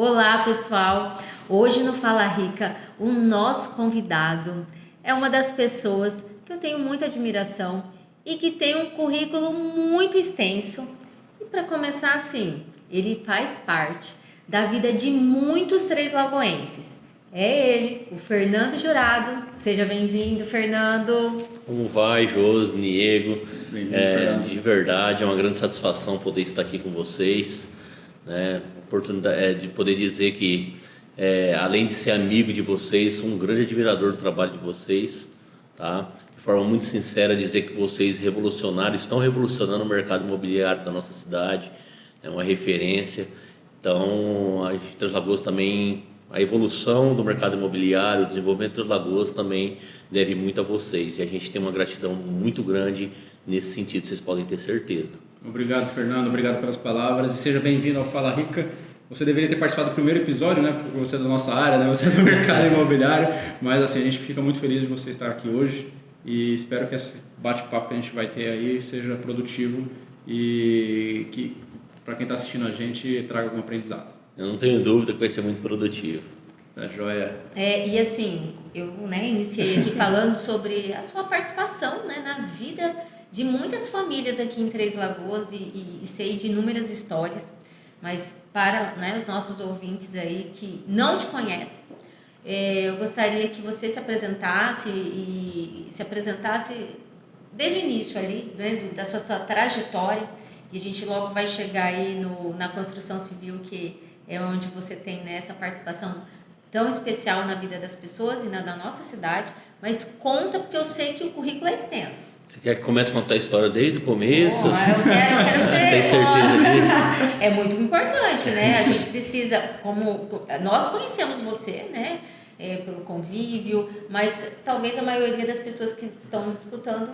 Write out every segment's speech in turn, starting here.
Olá, pessoal! Hoje no Fala Rica, o nosso convidado é uma das pessoas que eu tenho muita admiração e que tem um currículo muito extenso. E para começar assim, ele faz parte da vida de muitos três lagoenses. É ele, o Fernando Jurado. Seja bem-vindo, Fernando. Como vai, Josi, Diego? Fernando. De verdade, é uma grande satisfação poder estar aqui com vocês, né? Oportunidade de poder dizer que, além de ser amigo de vocês, sou um grande admirador do trabalho de vocês, tá? De forma muito sincera, dizer que vocês estão revolucionando o mercado imobiliário da nossa cidade, é uma referência. Então, a gente em Três Lagoas também, a evolução do mercado imobiliário, o desenvolvimento de Três Lagoas também deve muito a vocês. E a gente tem uma gratidão muito grande nesse sentido, vocês podem ter certeza. Obrigado, Fernando. Obrigado pelas palavras. E seja bem-vindo ao Fala Rica. Você deveria ter participado do primeiro episódio, né? Porque você é da nossa área, né? Você é do mercado imobiliário. Mas, assim, a gente fica muito feliz de você estar aqui hoje. E espero que esse bate-papo que a gente vai ter aí seja produtivo e que, para quem está assistindo a gente, traga algum aprendizado. Eu não tenho dúvida que vai ser muito produtivo. Joia. E assim, eu iniciei aqui falando sobre a sua participação, né, na vida de muitas famílias aqui em Três Lagoas e sei de inúmeras histórias, mas para, né, os nossos ouvintes aí que não te conhecem, eu gostaria que você se apresentasse desde o início ali, né, da sua trajetória, e a gente logo vai chegar aí na construção civil, que é onde você tem, né, essa participação tão especial na vida das pessoas e da nossa cidade, mas conta, porque eu sei que o currículo é extenso. Você quer que comece a contar a história desde o começo? Eu quero ser... Você tem certeza disso? É muito importante, né? A gente precisa, como nós conhecemos você, né? Pelo convívio, mas talvez a maioria das pessoas que estão nos escutando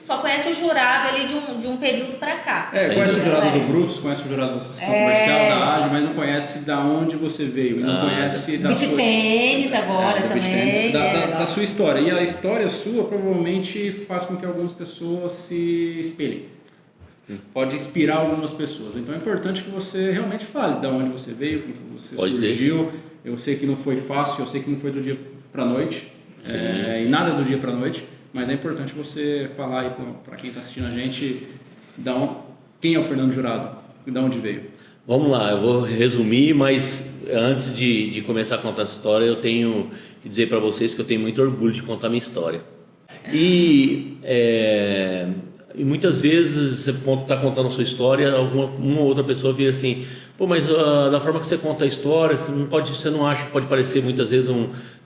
só conhece o jurado ali de um período para cá. Conhece o jurado do Brutus, conhece o jurado da Associação Comercial, da AGE, mas não conhece da onde você veio, não conhece da beach tênis agora também. Da sua história. E a história sua provavelmente faz com que algumas pessoas se espelhem. Pode inspirar algumas pessoas. Então é importante que você realmente fale de onde você veio, como você surgiu. Eu sei que não foi fácil, eu sei que não foi do dia para a noite, sim. E nada do dia para a noite, mas é importante você falar aí para quem está assistindo a gente quem é o Fernando Jurado e de onde veio. Vamos lá, eu vou resumir, mas antes de começar a contar essa história, eu tenho que dizer para vocês que eu tenho muito orgulho de contar minha história. E muitas vezes você está contando a sua história, uma ou outra pessoa vira assim: pô, mas da forma que você conta a história, você não acha que pode parecer muitas vezes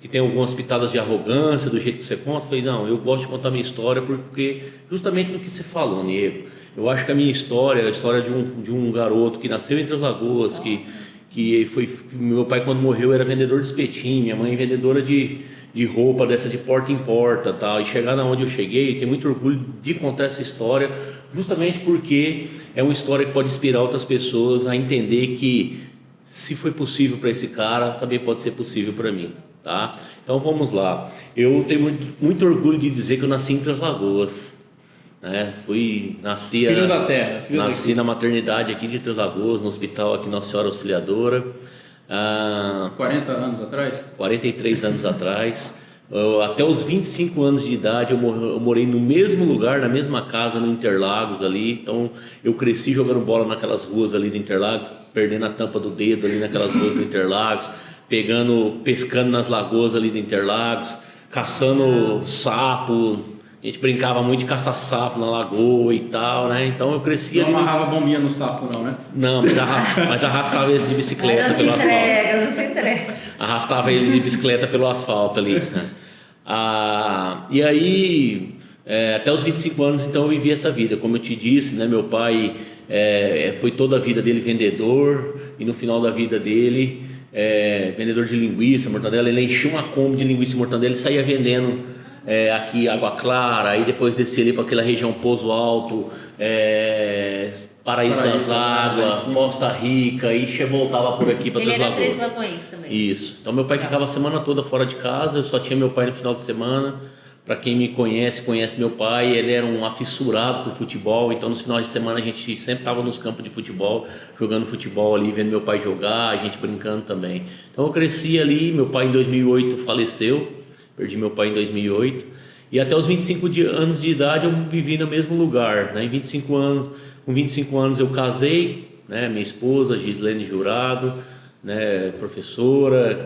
que tem algumas pitadas de arrogância do jeito que você conta? Eu falei, não, eu gosto de contar a minha história porque justamente no que você falou, Diego, eu acho que a minha história é a história de um garoto que nasceu em Três Lagoas, que foi, meu pai quando morreu era vendedor de espetinho, minha mãe vendedora de roupa dessa de porta em porta, tal, e chegar na onde eu cheguei, tenho muito orgulho de contar essa história, justamente porque é uma história que pode inspirar outras pessoas a entender que se foi possível para esse cara, também pode ser possível para mim, tá? Então vamos lá. Eu tenho muito orgulho de dizer que eu nasci em Três Lagoas, né? Filho da terra. Nasci na maternidade aqui de Três Lagoas, no hospital aqui Nossa Senhora Auxiliadora. 40 anos atrás? 43 anos atrás. Até os 25 anos de idade eu morei no mesmo lugar, na mesma casa no Interlagos ali. Então eu cresci jogando bola naquelas ruas ali do Interlagos, perdendo a tampa do dedo ali naquelas ruas do Interlagos, pescando nas lagoas ali do Interlagos, caçando sapo. A gente brincava muito de caçar sapo na lagoa e tal, né? Então eu cresci ali. Não amarrava bombinha no sapo não, né? Não, mas arrastava eles de bicicleta pelo asfalto. Não se entrega. Arrastava eles de bicicleta pelo asfalto ali, né? E aí, até os 25 anos, então eu vivi essa vida. Como eu te disse, né? Meu pai foi toda a vida dele vendedor, e no final da vida dele, vendedor de linguiça, mortadela. Ele enchia uma Kombi de linguiça e mortadela e saía vendendo aqui Água Clara, aí depois descia ali para aquela região Pouso Alto, Paraíso das Águas, Costa Rica, e voltava por aqui para Três Lagoas. Ele era Três Lagoas também. Isso. Então meu pai ficava a semana toda fora de casa, eu só tinha meu pai no final de semana Para quem me conhece meu pai, ele era um afissurado por futebol, então nos finais de semana a gente sempre estava nos campos de futebol, jogando futebol ali, vendo meu pai jogar, a gente brincando também. Então eu cresci ali, meu pai em 2008 faleceu, perdi meu pai em 2008, e até os 25 anos de idade eu vivi no mesmo lugar, né? Com 25 anos eu casei, né? Minha esposa, Gislene Jurado, né, professora,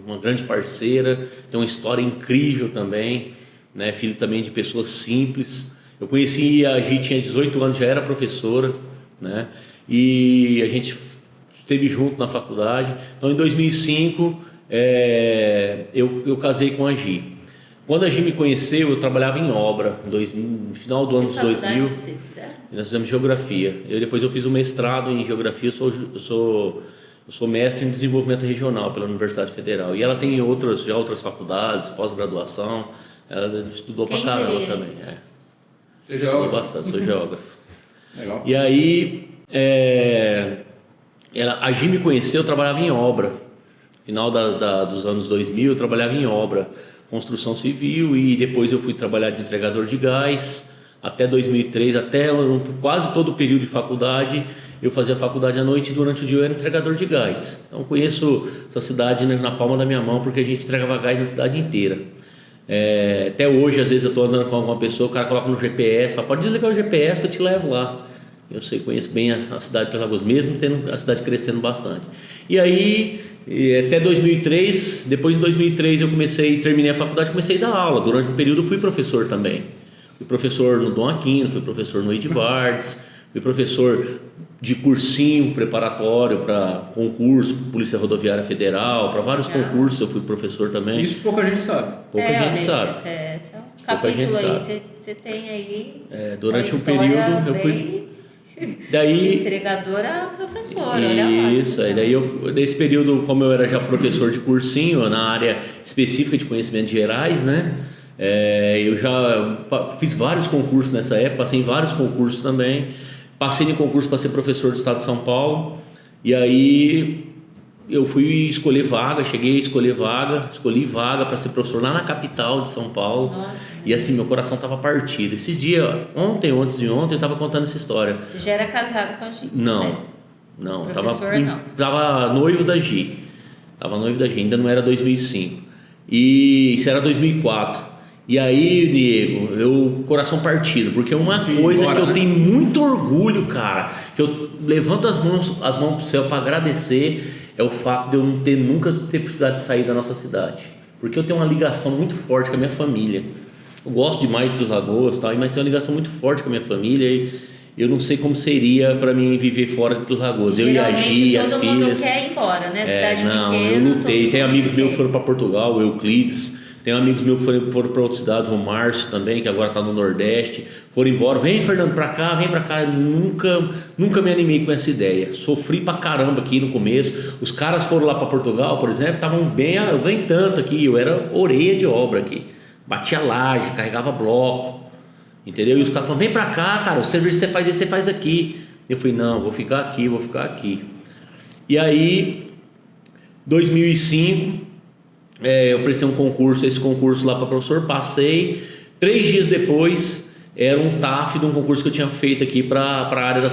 uma grande parceira, tem uma história incrível também, né, filho também de pessoas simples. Eu conheci a Gi, tinha 18 anos, já era professora, né, e a gente esteve junto na faculdade. Então em 2005 eu casei com a Gi. Quando a Gi me conheceu, eu trabalhava em obra, no final do ano de 2000, e nós fizemos geografia. Depois eu fiz um mestrado em geografia, eu sou mestre em desenvolvimento regional pela Universidade Federal. E ela tem outras faculdades, pós-graduação. Ela estudou pra caramba também. Você é estudou geógrafo? bastante, sou geógrafo. Legal. E aí, a Gi me conheceu, eu trabalhava em obra. Final dos anos 2000, eu trabalhava em obra, construção civil, e depois eu fui trabalhar de entregador de gás. Até 2003, até quase todo o período de faculdade, eu fazia faculdade à noite e durante o dia eu era entregador de gás. Então eu conheço essa cidade na palma da minha mão, porque a gente entregava gás na cidade inteira. Até hoje, às vezes eu estou andando com alguma pessoa, o cara coloca no GPS, fala, pode desligar o GPS que eu te levo lá. Eu conheço bem a cidade de Três Lagoas, mesmo tendo a cidade crescendo bastante. E aí, até 2003, depois de 2003 eu terminei a faculdade, comecei a dar aula. Durante um período eu fui professor também. Fui professor no Dom Aquino, fui professor no Edvardes, fui professor de cursinho preparatório para concurso, Polícia Rodoviária Federal, para vários concursos eu fui professor também. Isso pouca gente sabe. Pouca gente sabe. Esse é um capítulo aí, você tem aí. Durante um período eu fui. Daí, de entregadora a professora, olha lá. Isso, aí daí nesse período, como eu era já professor de cursinho, na área específica de conhecimentos gerais, né? Eu já fiz vários concursos nessa época, passei em vários concursos também. Passei em concurso para ser professor do estado de São Paulo. E aí eu fui escolher vaga, escolhi vaga para ser professor lá na capital de São Paulo. Nossa. E assim, meu coração estava partido. Esses dias, antes de ontem, eu estava contando essa história. Você já era casado com a Gi? Não, Professor, tava noivo da Gi. Ainda não era 2005. E isso era 2004. E aí, Diego, coração partido, porque uma coisa que eu tenho muito orgulho, cara, que eu levanto as mãos pro céu para agradecer, é o fato de eu nunca ter precisado de sair da nossa cidade, porque eu tenho uma ligação muito forte com a minha família. Eu gosto demais de Três Lagoas, mas tenho uma ligação muito forte com a minha família e eu não sei como seria para mim viver fora de Três Lagoas. Eu e a Gi, as filhas. Todo mundo quer ir embora, né? Cidade pequena. Eu lutei. Tem amigos meus que foram para Portugal, o Euclides. Tem amigos meus que foram para outras cidades, o Márcio também, que agora está no Nordeste. Foram embora. Vem, Fernando, para cá, vem para cá. Eu nunca me animei com essa ideia. Sofri pra caramba aqui no começo. Os caras foram lá para Portugal, por exemplo, estavam bem. Eu ganhei tanto aqui. Eu era orelha de obra aqui. Batia laje, carregava bloco. Entendeu? E os caras falaram, vem pra cá, cara, o serviço que você faz, você faz aqui. Eu falei, não, vou ficar aqui. E aí, 2005, eu prestei um concurso, esse concurso lá para professor, passei. 3 dias depois, era um TAF de um concurso que eu tinha feito aqui para a área da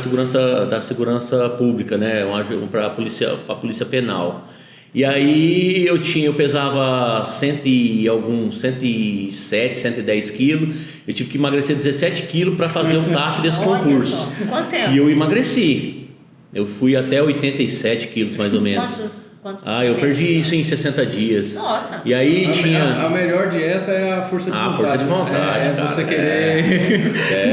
segurança pública, né? Para a polícia penal. E aí eu pesava 107, 110 quilos. Eu tive que emagrecer 17 quilos para fazer o TAF desse concurso. Quanto tempo? E eu emagreci. Eu fui até 87 quilos mais ou menos. Quantos eu perdi isso em 60 dias. Nossa. E aí A melhor dieta é a força de vontade. A força de vontade, cara.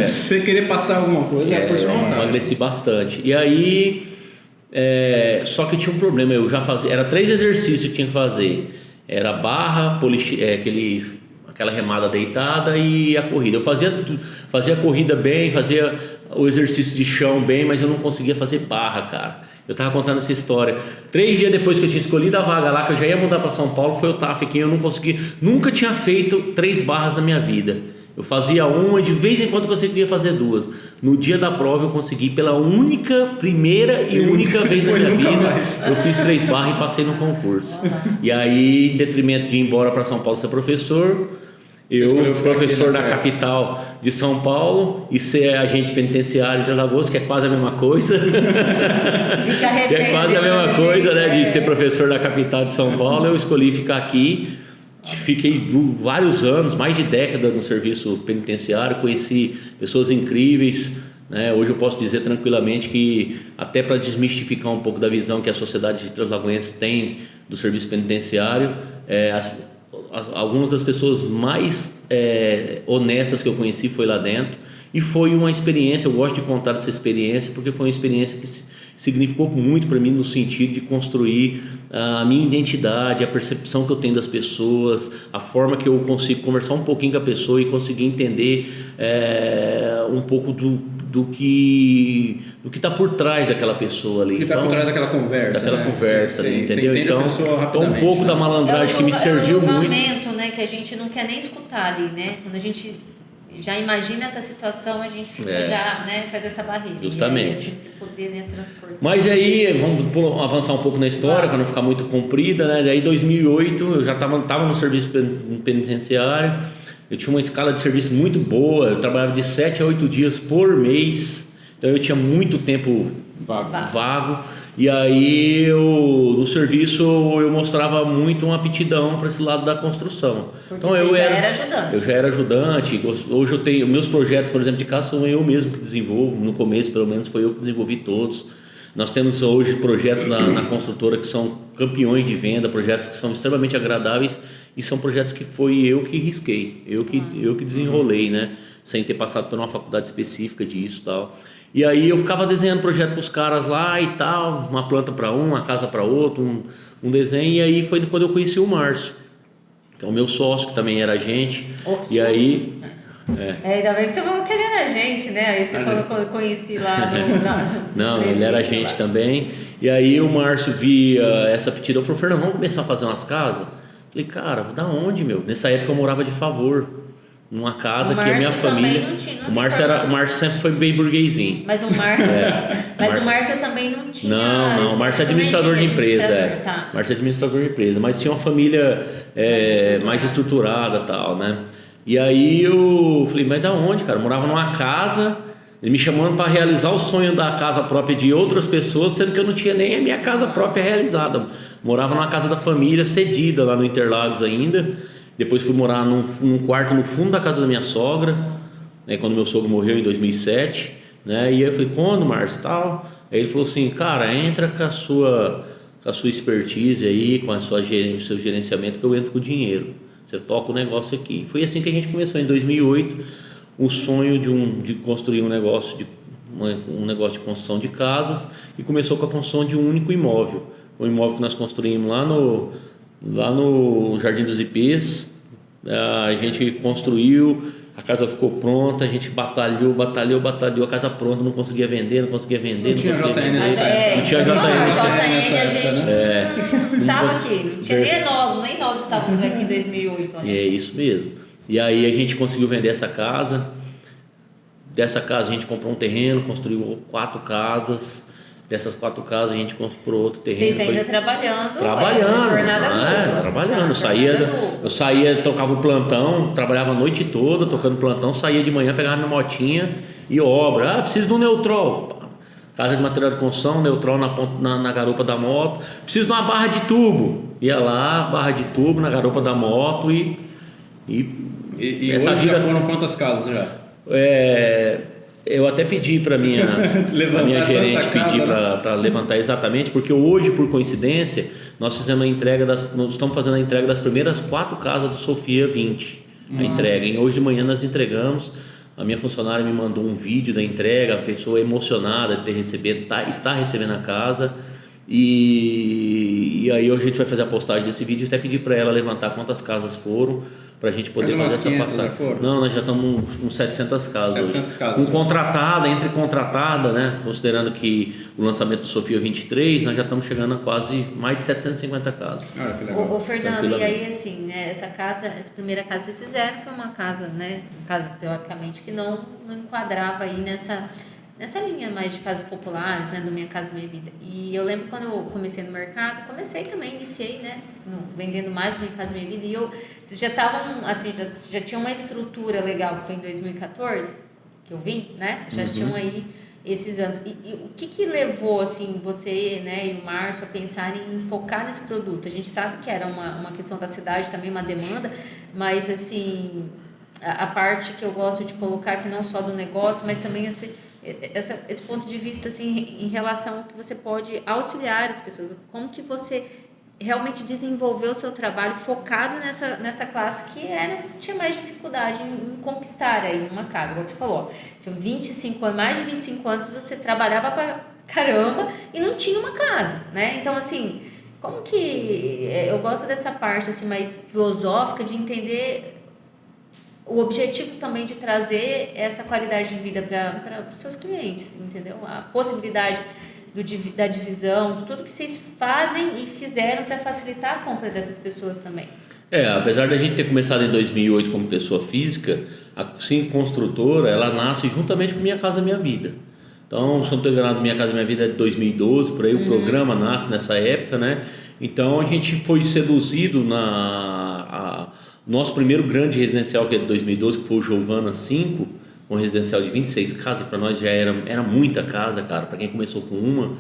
Você querer passar alguma coisa é a força de vontade. Eu emagreci bastante. E aí... só que eu tinha um problema, eu já fazia, era 3 exercícios que eu tinha que fazer, era barra, aquela remada deitada e a corrida. Eu fazia a corrida bem, fazia o exercício de chão bem, mas eu não conseguia fazer barra, cara. Eu tava contando essa história. 3 dias depois que eu tinha escolhido a vaga lá, que eu já ia mudar para São Paulo, foi o TAF aqui, eu não consegui, nunca tinha feito 3 barras na minha vida. Eu fazia uma e de vez em quando eu conseguia fazer 2. No dia da prova eu consegui pela primeira e única vez na minha vida. Eu fiz 3 barras e passei no concurso. E aí, em detrimento de ir embora para São Paulo ser professor, escolheu Eu, ficar professor aqui da na perto. capital de São Paulo, e ser agente penitenciário de Alagoas, que é quase a mesma coisa. Fica Que refém. é quase a mesma né, coisa, gente? né? De ser professor da capital de São Paulo. Eu escolhi ficar aqui. Fiquei vários anos, mais de década no serviço penitenciário. Conheci pessoas incríveis, né? Hoje eu posso dizer tranquilamente que, até para desmistificar um pouco da visão que a sociedade de translagoenses tem do serviço penitenciário, algumas das pessoas mais honestas que eu conheci foi lá dentro. E foi uma experiência, eu gosto de contar dessa experiência, porque foi uma experiência que significou muito para mim, no sentido de construir a minha identidade, a percepção que eu tenho das pessoas, a forma que eu consigo conversar um pouquinho com a pessoa e conseguir entender um pouco do que está por trás daquela pessoa ali. O que está por trás daquela conversa. Daquela conversa, Você entendeu? entende a pessoa Então um rapidamente, pouco né? da malandragem que me serviu É um muito. julgamento, né, que a gente não quer nem escutar ali, né? Quando a gente já imagina essa situação, a gente fica já, né, faz essa barreira. Justamente. E aí, assim, se poder, né, transportar. Mas aí, vamos avançar um pouco na história, para não ficar muito comprida, né? Daí, em 2008, eu já estava no serviço penitenciário, eu tinha uma escala de serviço muito boa, eu trabalhava de 7 a 8 dias por mês, então eu tinha muito tempo vago. E aí, no serviço, eu mostrava muito uma aptidão para esse lado da construção. Porque Então, você já era ajudante. Eu já era ajudante. Hoje eu tenho meus projetos, por exemplo, de casa, sou eu mesmo que desenvolvo. No começo, pelo menos, foi eu que desenvolvi todos. Nós temos hoje projetos na construtora que são campeões de venda, projetos que são extremamente agradáveis, e são projetos que foi eu que risquei, eu que desenrolei, né? Sem ter passado por uma faculdade específica disso e tal. E aí eu ficava desenhando projeto para os caras lá e tal, uma planta para um, uma casa para outro, um desenho. E aí foi quando eu conheci o Márcio, que é o meu sócio, que também era agente. E aí... Ainda bem que você falou que ele era agente, né? Aí você falou que eu conheci lá no Não, ele era agente também. E aí o Márcio via essa aptidão, falou: Fernando, vamos começar a fazer umas casas? Falei: cara, da onde, meu? Nessa época eu morava de favor, numa casa que a minha família... Não o Márcio sempre foi bem burguesinho. Mas o Márcio também não tinha... Não, o Márcio é administrador de empresa. Tá. Márcio é administrador de empresa, mas tinha uma família mais estruturada e tal, né? E aí eu falei: mas da onde, cara? Eu morava numa casa, ele me chamando para realizar o sonho da casa própria de outras pessoas, sendo que eu não tinha nem a minha casa própria realizada. Morava numa casa da família, cedida lá no Interlagos ainda. Depois fui morar num quarto no fundo da casa da minha sogra, né, quando meu sogro morreu em 2007, né? E aí eu falei: quando, Márcio, tal? Aí ele falou assim: cara, entra com a sua expertise aí, com o seu gerenciamento, que eu entro com o dinheiro. Você toca o negócio aqui. Foi assim que a gente começou em 2008, o sonho de construir um negócio de construção de casas, e começou com a construção de um único imóvel. Um imóvel que nós construímos lá no Jardim dos Ipês. A gente construiu, a casa ficou pronta, a gente batalhou, a casa pronta, não conseguia vender. Não tinha JN nessa época. Não tinha JN a gente não estava aqui, não tinha nem nós estávamos aqui em 2008. Olha. É isso mesmo. E aí a gente conseguiu vender essa casa. Dessa casa a gente comprou um terreno, construiu 4 casas. Dessas 4 casas a gente comprou outro terreno. Vocês ainda trabalhando? Jornada dupla. trabalhando. Eu saía, tocava o plantão, trabalhava a noite toda tocando plantão, saía de manhã, pegava minha motinha e obra. Preciso de um neutrol. Casa de material de construção, neutrol na garupa da moto. Preciso de uma barra de tubo. Ia lá, barra de tubo na garupa da moto e essa hoje já foram quantas casas já? Eu até pedi para minha gerente pedir para levantar exatamente, porque hoje, por coincidência, nós fizemos nós estamos fazendo a entrega das primeiras 4 casas do Sofia 20. A entrega. E hoje de manhã nós entregamos. A minha funcionária me mandou um vídeo da entrega, a pessoa emocionada de ter recebido, está recebendo a casa. E aí hoje a gente vai fazer a postagem desse vídeo e até pedir para ela levantar quantas casas foram, para a gente poder fazer essa postagem. Não, nós já estamos com 700 casas. 700 casas. Com entre contratada, né? Considerando que o lançamento do Sofia 23, nós já estamos chegando a quase mais de 750 casas. Que legal. Ô Fernando, e aí assim, né, essa primeira casa que vocês fizeram foi uma casa, né? Uma casa teoricamente que não enquadrava aí nessa linha mais de casas populares, né, do Minha Casa Minha Vida. E eu lembro quando eu comecei no mercado, iniciei, né, vendendo mais Minha Casa Minha Vida, e vocês já estavam, assim, já tinha uma estrutura legal, que foi em 2014, que eu vim, né, vocês já tinham aí esses anos. E o que levou, assim, você, né, e o Márcio a pensarem em focar nesse produto? A gente sabe que era uma questão da cidade também, uma demanda, mas, assim, a parte que eu gosto de colocar aqui, não só do negócio, mas também esse ponto de vista, assim, em relação ao que você pode auxiliar as pessoas, como que você realmente desenvolveu o seu trabalho focado nessa classe que tinha mais dificuldade em conquistar aí uma casa. Você falou, tinha 25 anos, mais de 25 anos, você trabalhava pra caramba e não tinha uma casa, né? Então, assim, como que... Eu gosto dessa parte, assim, mais filosófica de entender o objetivo também de trazer essa qualidade de vida para os seus clientes, entendeu? A possibilidade da divisão, de tudo que vocês fazem e fizeram para facilitar a compra dessas pessoas também. Apesar da gente ter começado em 2008 como pessoa física, a Sim Construtora, ela nasce juntamente com Minha Casa Minha Vida. Então, se eu não estou enganado, Minha Casa Minha Vida é de 2012, por aí o programa nasce nessa época, né? Então, a gente foi seduzido nosso primeiro grande residencial, que é de 2012, que foi o Giovana 5, um residencial de 26 casas, para nós já era muita casa, cara, para quem começou com uma.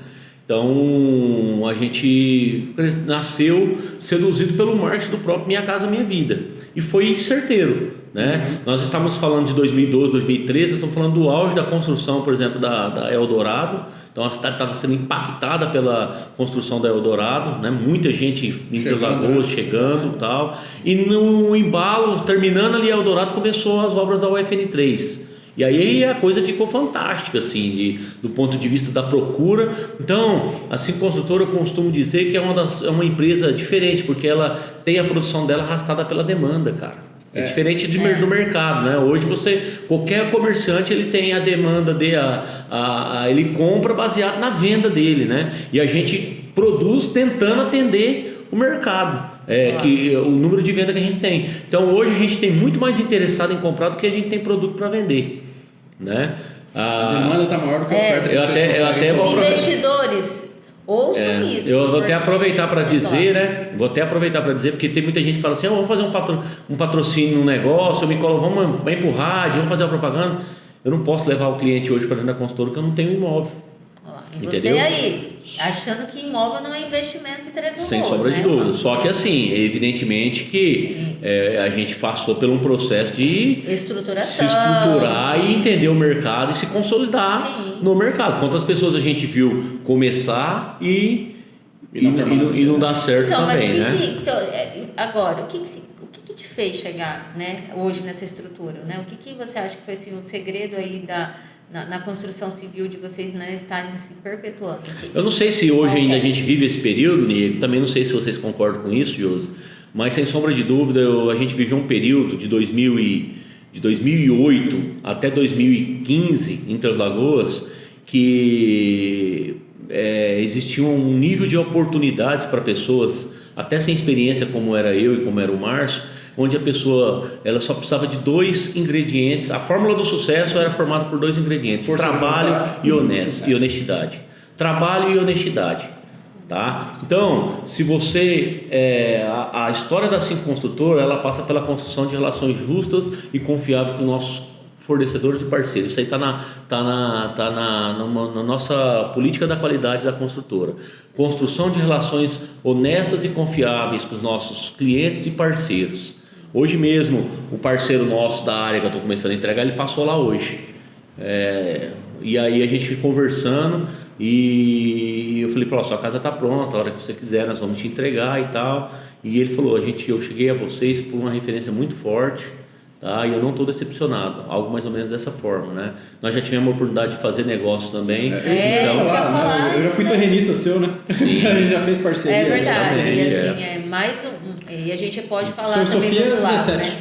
Então, a gente nasceu seduzido pelo marketing do próprio Minha Casa Minha Vida. E foi certeiro, né? Nós estávamos falando de 2012, 2013, nós estamos falando do auge da construção, por exemplo, da Eldorado. Então, a cidade estava sendo impactada pela construção da Eldorado, né? Muita gente em Interlagos chegando e tal. E no embalo, terminando ali a Eldorado, começou as obras da UFN3. E aí a coisa ficou fantástica, assim, do ponto de vista da procura. Então, a Sim Construtora, eu costumo dizer que é uma empresa diferente, porque ela tem a produção dela arrastada pela demanda, cara. É diferente do mercado, né? Hoje qualquer comerciante, ele tem a demanda ele compra baseado na venda dele, né? E a gente produz tentando atender o mercado. Que o número de venda que a gente tem. Então hoje a gente tem muito mais interessado em comprar do que a gente tem produto para vender, né? A demanda está maior do que a oferta. Os investidores ouçam isso. Eu vou até aproveitar para dizer, né? Porque tem muita gente que fala assim, vamos fazer um patrocínio no negócio, vamos pro rádio, vamos fazer uma propaganda. Eu não posso levar o cliente hoje para dentro da consultora porque eu não tenho imóvel. E você aí, achando que imóvel não é investimento de 3 Sem sombra de dúvida. Só que assim, evidentemente que a gente passou por um processo de estruturação, se estruturar e entender o mercado e se consolidar no mercado. Quantas pessoas a gente viu começar e não dar certo então, também, mas agora, o que te fez chegar, né, hoje nessa estrutura? Né? O que você acha que foi assim, o segredo aí na construção civil de vocês, né, estarem se perpetuando aqui? Eu não sei se hoje ainda a gente vive esse período, Niego, também não sei se vocês concordam com isso, Josi, mas sem sombra de dúvida a gente viveu um período de 2008 até 2015 em Interlagos que existia um nível de oportunidades para pessoas até sem experiência como era eu e como era o Márcio, onde a pessoa ela só precisava de 2 ingredientes. A fórmula do sucesso era formada por 2 ingredientes: trabalho e honestidade. Trabalho e honestidade, tá? Então, se você a história da Sim Construtora, ela passa pela construção de relações justas e confiáveis com nossos fornecedores e parceiros. Isso aí está na nossa política da qualidade da construtora. Construção de relações honestas e confiáveis com os nossos clientes e parceiros. Hoje mesmo, o parceiro nosso da área que eu estou começando a entregar, ele passou lá hoje. E aí a gente conversando e eu falei, sua casa está pronta, a hora que você quiser nós vamos te entregar e tal. E ele falou, eu cheguei a vocês por uma referência muito forte, tá? E eu não estou decepcionado, algo mais ou menos dessa forma, né? Nós já tivemos a oportunidade de fazer negócio também. Eu já fui terrenista seu, né? Sim. A gente já fez parceria. É verdade, e assim, mais e a gente pode falar também Sofia do outro lado, 17. né?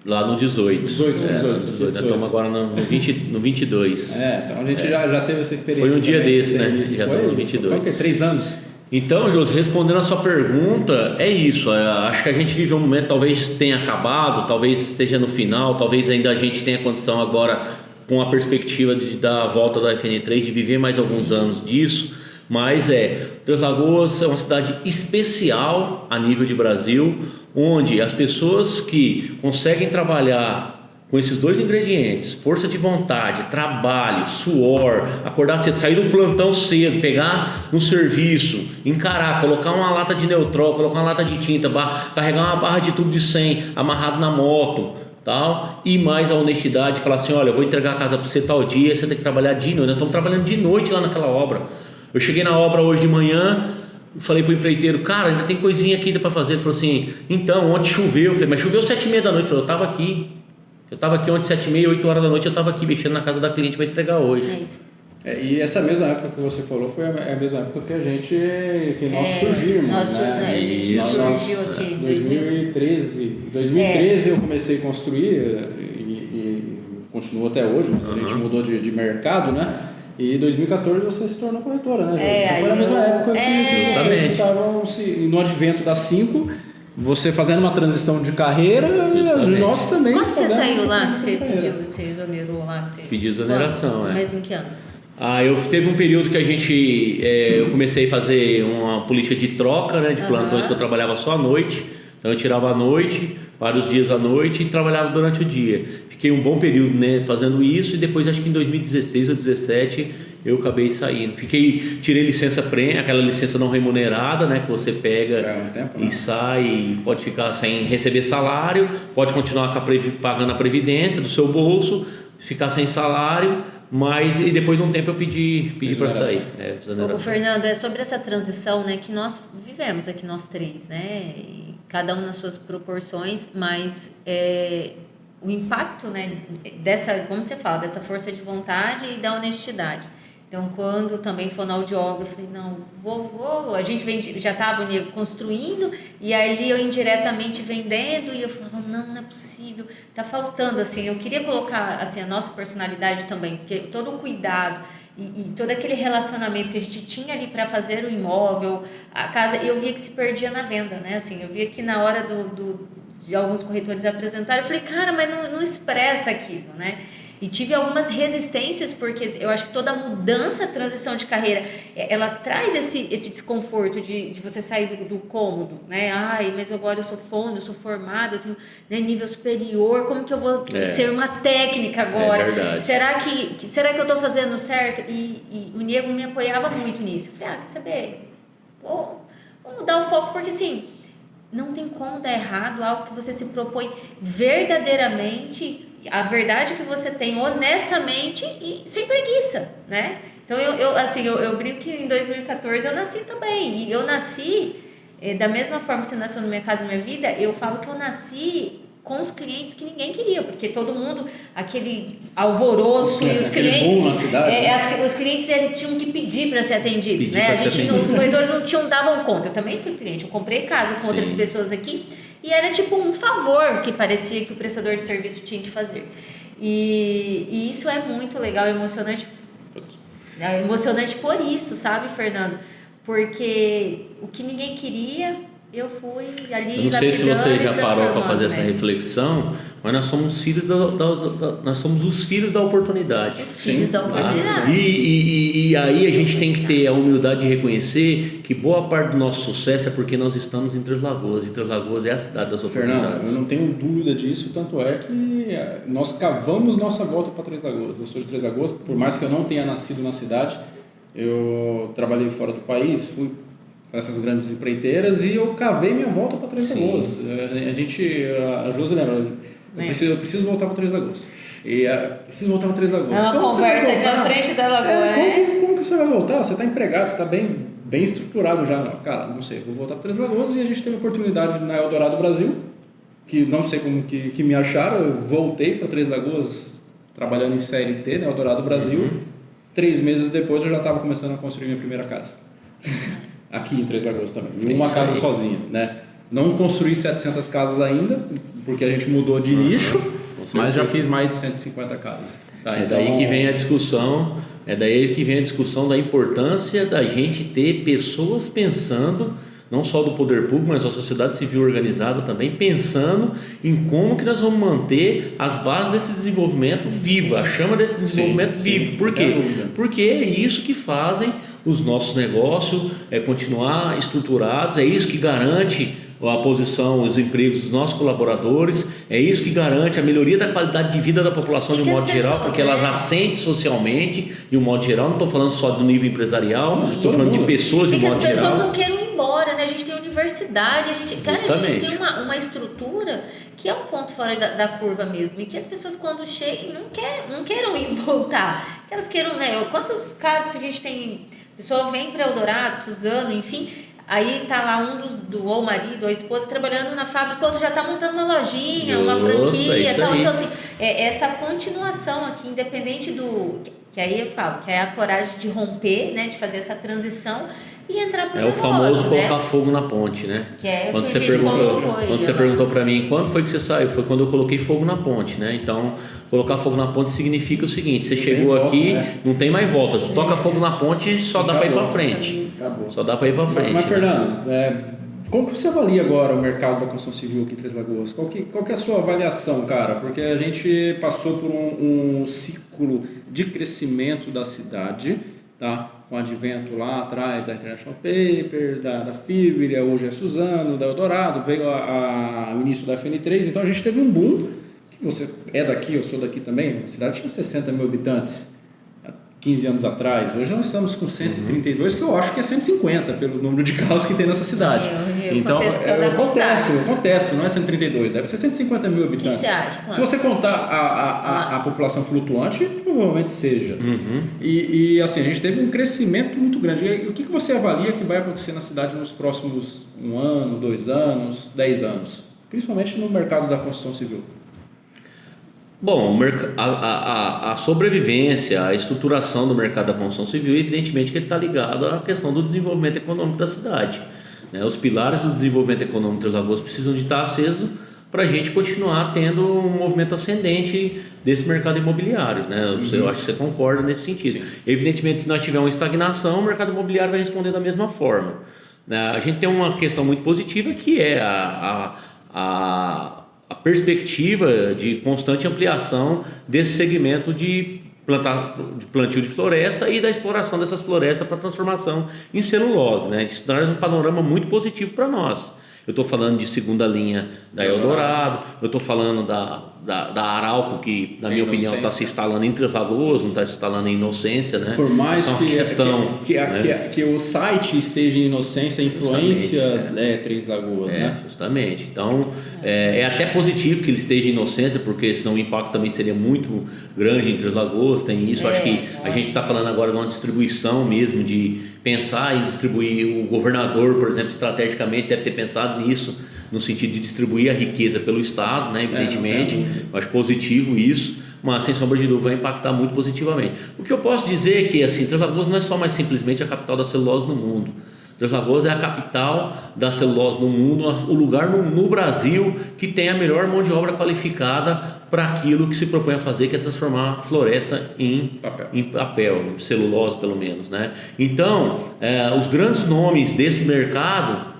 Lá no 18. 18. Nós estamos agora no 22. Então a gente já teve essa experiência. Foi um dia também, desse, né? Já estamos no 22. Foi o quê? 3 anos? Então, Josi, respondendo a sua pergunta, é isso. Acho que a gente vive um momento, talvez tenha acabado, talvez esteja no final, talvez ainda a gente tenha condição agora com a perspectiva de dar a volta da FN3, de viver mais alguns anos disso. Mas Três Lagoas é uma cidade especial a nível de Brasil, onde as pessoas que conseguem trabalhar com esses dois ingredientes, força de vontade, trabalho, suor, acordar cedo, sair do plantão cedo, pegar no serviço, encarar, colocar uma lata de Neutrol, colocar uma lata de tinta, carregar uma barra de tubo de 100 amarrado na moto, tal, e mais a honestidade, falar assim, olha, eu vou entregar a casa para você tal dia, você tem que trabalhar de noite. Nós estamos trabalhando de noite lá naquela obra. Eu cheguei na obra hoje de manhã, falei pro empreiteiro, cara, ainda tem coisinha aqui para fazer. Ele falou assim, então, ontem choveu. Eu falei, mas choveu 7h30 da noite. Eu falei, eu estava aqui ontem 7h30, 8 horas da noite, eu estava aqui mexendo na casa da cliente para entregar hoje. É isso. E essa mesma época que você falou foi a mesma época que nós surgimos, né? A gente surgiu aqui em 2013 eu comecei a construir e continuo até hoje, mas a gente mudou de mercado, né? E em 2014 você se tornou corretora, né, Jorge? Então foi na mesma época que vocês estavam no advento da 5, você fazendo uma transição de carreira, nós também. Quando você saiu lá, que você pediu, você exonerou lá? Que você... Pedi exoneração, Mas em que ano? Teve um período que eu comecei a fazer uma política de troca, né, de plantões, que eu trabalhava só à noite. Então eu tirava à noite, vários dias à noite, e trabalhava durante o dia. Fiquei um bom período, né, fazendo isso, e depois acho que em 2016 ou 2017 eu acabei saindo. Tirei licença prêmio, aquela licença não remunerada, né, que você pega e sai, pode ficar sem receber salário, pode continuar pagando a previdência do seu bolso, ficar sem salário, e depois de um tempo eu pedi para sair. O Fernando, é sobre essa transição, né, que nós vivemos aqui, nós três, né, e cada um nas suas proporções, mas o impacto, né, dessa, como você fala, dessa força de vontade e da honestidade. Então, quando também fonoaudiólogo, eu falei, não, vou. A gente já estava construindo, e ali eu indiretamente vendendo, e eu falava, não é possível, tá faltando, assim, eu queria colocar, assim, a nossa personalidade também, porque todo o cuidado e todo aquele relacionamento que a gente tinha ali para fazer o imóvel, a casa, eu via que se perdia na venda, né, assim, eu via que na hora de alguns corretores apresentarem, eu falei, cara, mas não expressa aquilo, né? E tive algumas resistências, porque eu acho que toda mudança, transição de carreira, ela traz esse desconforto de você sair do cômodo, né? Mas agora eu sou fono, eu sou formado, eu tenho, né, nível superior, como que eu vou ser uma técnica agora? É verdade. Será que eu estou fazendo certo? E o Nego me apoiava muito nisso. Eu falei, quer saber? Vamos mudar o foco, porque assim, não tem como dar errado algo que você se propõe verdadeiramente, a verdade que você tem honestamente e sem preguiça, né? Então eu brinco que em 2014 eu nasci também, e eu nasci da mesma forma que você nasceu na minha casa, na minha vida, eu falo que eu nasci com os clientes que ninguém queria, porque todo mundo, aquele alvoroço, e os clientes, os clientes eles tinham que pedir para ser atendidos, né? Os corretores não davam conta. Eu também fui cliente, eu comprei casa com outras pessoas aqui, e era tipo um favor que parecia que o prestador de serviço tinha que fazer. E isso é muito legal, emocionante. É emocionante por isso, sabe, Fernando? Porque o que ninguém queria, eu fui ali. Eu não sei se você já parou para fazer essa reflexão, mas nós somos filhos nós somos os filhos da oportunidade. Os filhos da oportunidade. E aí a gente tem que ter a humildade de reconhecer que boa parte do nosso sucesso é porque nós estamos em Três Lagoas, e Três Lagoas é a cidade das oportunidades. Fernando, eu não tenho dúvida disso, tanto é que nós cavamos nossa volta para Três Lagoas. Eu sou de Três Lagoas, por mais que eu não tenha nascido na cidade, eu trabalhei fora do país, fui para essas grandes empreiteiras e eu cavei minha volta para Três Lagoas. A Josi lembra, eu preciso voltar para Três Lagoas. Preciso voltar para Três Lagoas. É uma conversa aqui na frente da lagoa, como que você vai voltar? Você está empregado, você está bem estruturado já. Cara, não sei, vou voltar para Três Lagoas, e a gente teve a oportunidade na Eldorado Brasil, que não sei como que me acharam, eu voltei para Três Lagoas trabalhando em CLT na Eldorado Brasil. 3 meses depois eu já estava começando a construir minha primeira casa. Aqui em Três Lagoas também, uma casa sozinha, né? Não construí 700 casas ainda, porque a gente mudou de nicho, mas já fiz mais de 150 casas. Tá? Daí que vem a discussão, da importância da gente ter pessoas pensando não só do poder público, mas da sociedade civil organizada também, pensando em como que nós vamos manter as bases desse desenvolvimento viva, a chama desse desenvolvimento vivo. Por quê? Porque é isso que fazem os nossos negócios continuar estruturados, é isso que garante a posição, os empregos dos nossos colaboradores, é isso que garante a melhoria da qualidade de vida da população de um modo geral, porque elas assentem socialmente de um modo geral. Não estou falando só do nível empresarial, estou falando de pessoas de modo geral. Porque as pessoas não querem ir embora, né? A gente tem universidade, a gente tem uma estrutura que é um ponto fora da curva mesmo, e que as pessoas quando chegam não queiram ir voltar, que elas queiram, né? Quantos casos que a gente tem, a pessoa vem para Eldorado, Suzano, enfim, aí tá lá ou o marido ou a esposa trabalhando na fábrica, o outro já tá montando uma lojinha, uma franquia, tal. Então assim, essa continuação aqui, independente que aí eu falo, que é a coragem de romper, né, de fazer essa transição e entrar pro negócio, o famoso, né? Colocar fogo na ponte, né? Que é quando que você perguntou para mim quando foi que você saiu, foi quando eu coloquei fogo na ponte, né? Então, colocar fogo na ponte significa o seguinte: você chegou aqui, não tem mais volta, você toca fogo na ponte, só dá para ir para frente. Só dá para ir para frente. Mas Fernando, como que você avalia agora o mercado da construção civil aqui em Três Lagoas? Qual que é a sua avaliação, cara? Porque a gente passou por um ciclo de crescimento da cidade, tá? Com o advento lá atrás da International Paper, da Fibria, hoje é Suzano, da Eldorado, veio o início da FN3, então a gente teve um boom, que você é daqui, eu sou daqui também, a cidade tinha 60 mil habitantes, 15 anos atrás, hoje nós estamos com 132, que eu acho que é 150 pelo número de carros que tem nessa cidade. Então, eu contesto, não é 132, deve ser 150 mil habitantes. O que você acha? Se você contar a população flutuante, provavelmente seja. E assim, a gente teve um crescimento muito grande. E o que você avalia que vai acontecer na cidade nos próximos 1 ano, 2 anos, 10 anos? Principalmente no mercado da construção civil. Bom, a sobrevivência, a estruturação do mercado da construção civil, evidentemente que ele está ligado à questão do desenvolvimento econômico da cidade, né? Os pilares do desenvolvimento econômico de Três Lagoas precisam de estar acesos para a gente continuar tendo um movimento ascendente desse mercado imobiliário, né? Eu acho que você concorda nesse sentido. Sim. Evidentemente, se nós tivermos uma estagnação, o mercado imobiliário vai responder da mesma forma, né? A gente tem uma questão muito positiva que é a perspectiva de constante ampliação desse segmento de plantio de floresta e da exploração dessas florestas para transformação em celulose, né? Isso traz um panorama muito positivo para nós. Eu estou falando de segunda linha da Eldorado, eu estou falando da Arauco, que na minha opinião está se instalando em Três Lagoas, não está se instalando em Inocência, né? Por mais que o site esteja em Inocência, a influência Três Lagoas, né? Justamente. Então, é até positivo que ele esteja em Inocência, porque senão o impacto também seria muito grande em Três Lagoas, tem isso. Acho que a gente está falando agora de uma distribuição mesmo, de pensar em distribuir. O governador, por exemplo, estrategicamente deve ter pensado nisso, no sentido de distribuir a riqueza pelo Estado, né? Evidentemente, eu acho positivo isso, mas sem sombra de dúvida vai impactar muito positivamente. O que eu posso dizer é que assim, Três Lagoas não é só mais simplesmente a capital da celulose no mundo. Três Lagoas é a capital da celulose no mundo, o lugar no Brasil que tem a melhor mão de obra qualificada para aquilo que se propõe a fazer, que é transformar a floresta em papel, celulose pelo menos, né? Então, os grandes nomes desse mercado,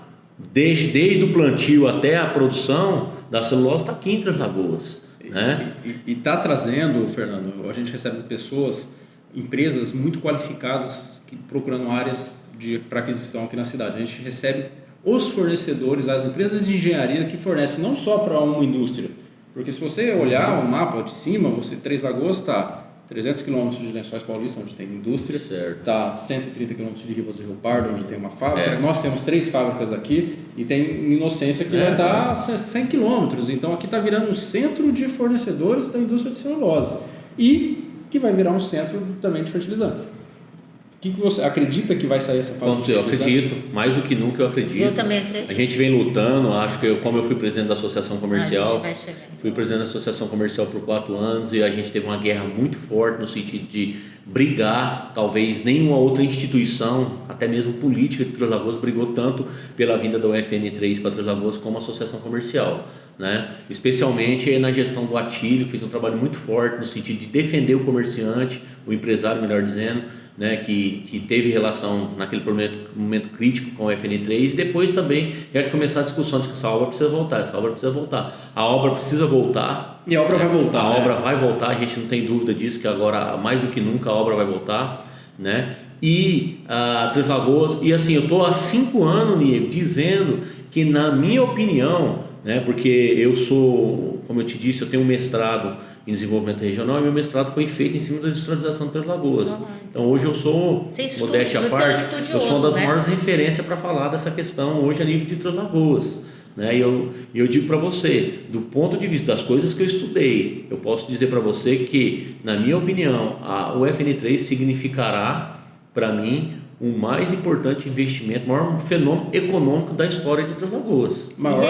desde o plantio até a produção da celulose, está aqui em Três Lagoas, né? E está trazendo, Fernando, a gente recebe empresas muito qualificadas procurando áreas para aquisição aqui na cidade. A gente recebe os fornecedores, as empresas de engenharia que fornecem não só para uma indústria, porque se você olhar o mapa de cima, Três Lagoas está 300 km de Lençóis Paulista, onde tem indústria, está 130 km de Ribas do Rio Pardo, onde tem uma fábrica. Nós temos 3 fábricas aqui e tem Inocência que vai estar 100 km. Então aqui está virando um centro de fornecedores da indústria de celulose e que vai virar um centro também de fertilizantes. O que você acredita que vai sair essa fábrica? Eu acredito, mais do que nunca eu acredito. Eu também acredito. A gente vem lutando, acho que como eu fui presidente da Associação Comercial, fui presidente da Associação Comercial por 4 anos e a gente teve uma guerra muito forte no sentido de brigar, talvez nenhuma outra instituição, até mesmo política de Três Lagoas, brigou tanto pela vinda da UFN3 para Três Lagoas como a Associação Comercial, né? Especialmente na gestão do Atílio, fez um trabalho muito forte no sentido de defender o comerciante, o empresário, melhor dizendo, né, que teve relação naquele momento crítico com o FN3, e depois também já de começar a discussão de que essa obra precisa voltar. A obra precisa voltar. E a obra vai voltar. A obra vai voltar, a gente não tem dúvida disso, que agora, mais do que nunca, a obra vai voltar, né? E Três Lagoas, e assim, eu estou há 5 anos, Niego, dizendo que, na minha opinião, né, porque eu sou, como eu te disse, eu tenho um mestrado em desenvolvimento regional, e meu mestrado foi feito em cima da industrialização de Três Lagoas. Então hoje eu sou, modéstia à parte, eu sou uma das maiores referências para falar dessa questão hoje a nível de Três Lagoas, né? E eu digo para você, do ponto de vista das coisas que eu estudei, eu posso dizer para você que, na minha opinião, o FN3 significará para mim o mais importante investimento, o maior fenômeno econômico da história de Três Lagoas. Maior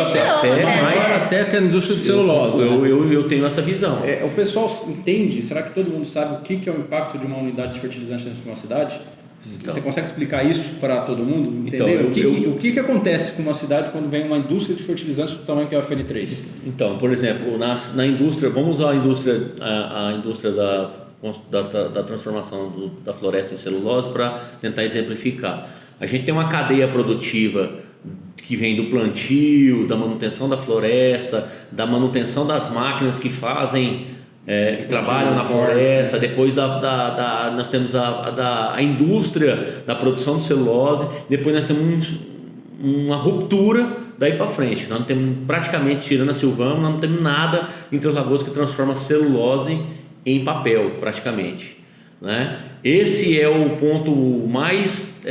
até que a indústria de celulose. Eu tenho essa visão. O pessoal entende, será que todo mundo sabe o que é o impacto de uma unidade de fertilizante dentro de uma cidade? Você consegue explicar isso para todo mundo? Entender? O que acontece com uma cidade quando vem uma indústria de fertilizantes do tamanho que é a FN3? Então, por exemplo, na indústria, vamos usar a indústria da transformação da floresta em celulose para tentar exemplificar. A gente tem uma cadeia produtiva que vem do plantio, da manutenção da floresta, da manutenção das máquinas que fazem, que trabalham na floresta. Depois nós temos a indústria da produção de celulose. Depois nós temos uma ruptura daí para frente. Nós não temos, praticamente, tirando a Silvamo, nós não temos nada em Três Lagoas que transforma celulose em papel, praticamente, né? Esse é o ponto mais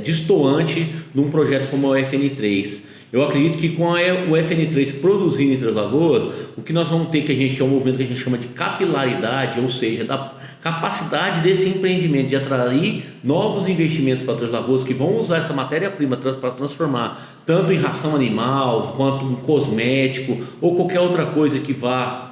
destoante de um projeto como o FN3. Eu acredito que com o FN3 produzindo em Três Lagoas, o que nós vamos ter, que é um movimento que a gente chama de capilaridade, ou seja, da capacidade desse empreendimento de atrair novos investimentos para Três Lagoas, que vão usar essa matéria-prima para transformar tanto em ração animal, quanto em cosmético, ou qualquer outra coisa que vá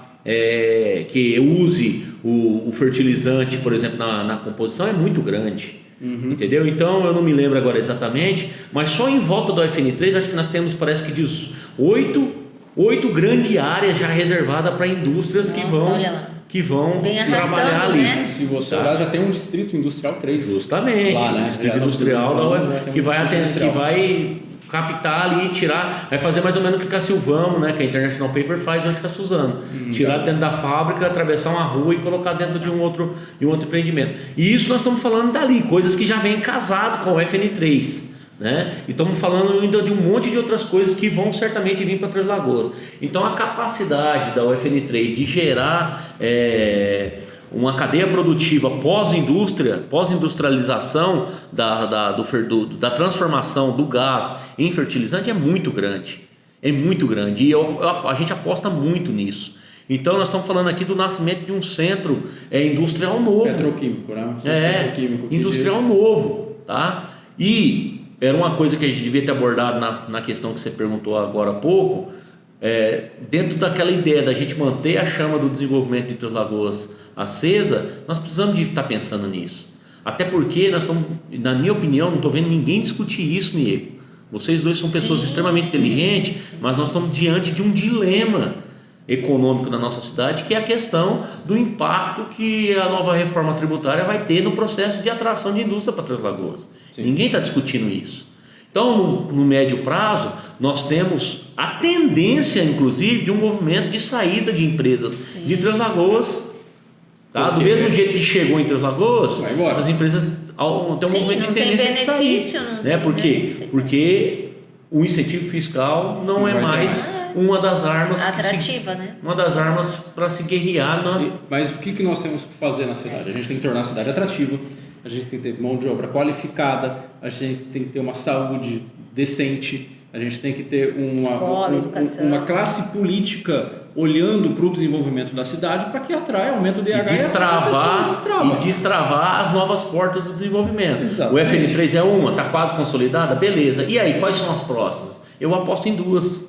que use o fertilizante, por exemplo, na composição, é muito grande. Entendeu? Então eu não me lembro agora exatamente, mas só em volta do FN3 acho que nós temos, parece que de 8 grandes áreas já reservadas para indústrias. Nossa, que vão trabalhar ali, né? Se você olhar, já tem um distrito industrial 3 justamente lá, né? Distrito industrial que vai captar ali, tirar, vai fazer mais ou menos o que a Silvamo, né, que a International Paper faz hoje com a Suzano, tirar dentro da fábrica, atravessar uma rua e colocar dentro de um outro empreendimento. E isso nós estamos falando dali, coisas que já vêm casado com o FN3, né? E estamos falando ainda de um monte de outras coisas que vão certamente vir para Três Lagoas. Então a capacidade da UFN3 de gerar uma cadeia produtiva pós-industrialização da transformação do gás em fertilizante é muito grande. E a gente aposta muito nisso. Então nós estamos falando aqui do nascimento de um centro industrial novo. Petroquímico, né? Industrial novo, tá? E era uma coisa que a gente devia ter abordado na questão que você perguntou agora há pouco, dentro daquela ideia da gente manter a chama do desenvolvimento de Três Lagoas acesa, nós precisamos de estar pensando nisso. Até porque nós estamos, na minha opinião, não estou vendo ninguém discutir isso, Niego. Vocês dois são pessoas extremamente inteligentes, mas nós estamos diante de um dilema econômico na nossa cidade, que é a questão do impacto que a nova reforma tributária vai ter no processo de atração de indústria para Três Lagoas. Sim. Ninguém está discutindo isso. Então, no médio prazo, nós temos a tendência, inclusive, de um movimento de saída de empresas de Três Lagoas. Tá? Do mesmo jeito que chegou em Três Lagoas, essas empresas têm um movimento de tendência de sair. Né? Por quê? Porque o incentivo fiscal não é mais uma das armas atrativa, né? Uma das armas para se guerrear. Mas o que nós temos que fazer na cidade? A gente tem que tornar a cidade atrativa, a gente tem que ter mão de obra qualificada, a gente tem que ter uma saúde decente, a gente tem que ter uma classe política olhando para o desenvolvimento da cidade para que atraia aumento do IH e destravar as novas portas do desenvolvimento. Exatamente. O FN3 é uma, está quase consolidada, beleza. E aí, quais são as próximas? Eu aposto em duas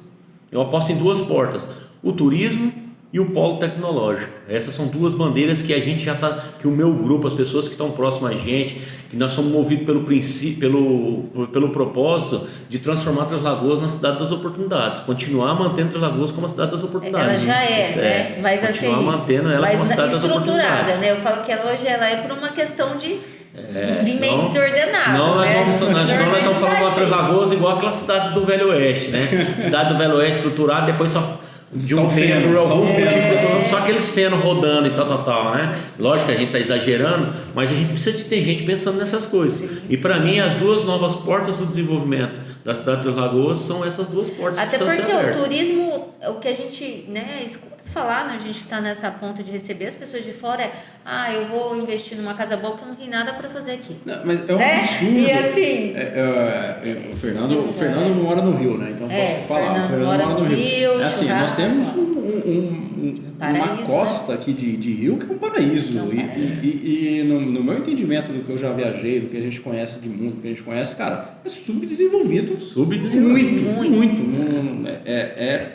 portas: o turismo e o polo tecnológico. Essas são duas bandeiras que a gente já está, que o meu grupo, as pessoas que estão próximas a gente, que nós somos movidos pelo princípio, pelo propósito de transformar Três Lagoas na cidade das oportunidades, continuar mantendo Três Lagoas como a cidade das oportunidades. Ela já mas continuar assim, mantendo ela como a cidade das oportunidades. Né? Eu falo que ela hoje é por uma questão de Vim meio desordenado. Senão nós né? estamos falando de Três Lagoas igual aquelas cidades do Velho Oeste, né? Cidade do Velho Oeste estruturada, depois só de um tempo, por alguns motivos, só aqueles fenos rodando e tal, né? Lógico que a gente está exagerando, mas a gente precisa de ter gente pensando nessas coisas. Sim. E para mim, as duas novas portas do desenvolvimento da cidade de Três Lagoas são essas duas portas. Até porque o turismo, o que a gente, né, escuta falar, né, a gente está nessa ponta de receber as pessoas de fora, eu vou investir numa casa boa porque não tem nada para fazer aqui. Não, mas é um absurdo. E assim... o Fernando mora no Rio, né? Então posso falar. O Fernando mora no Rio. É assim, nós temos uma costa aqui de rio que é um paraíso. E no meu entendimento do que eu já viajei, do que a gente conhece de mundo, do que a gente conhece, cara, é subdesenvolvido. Muito. É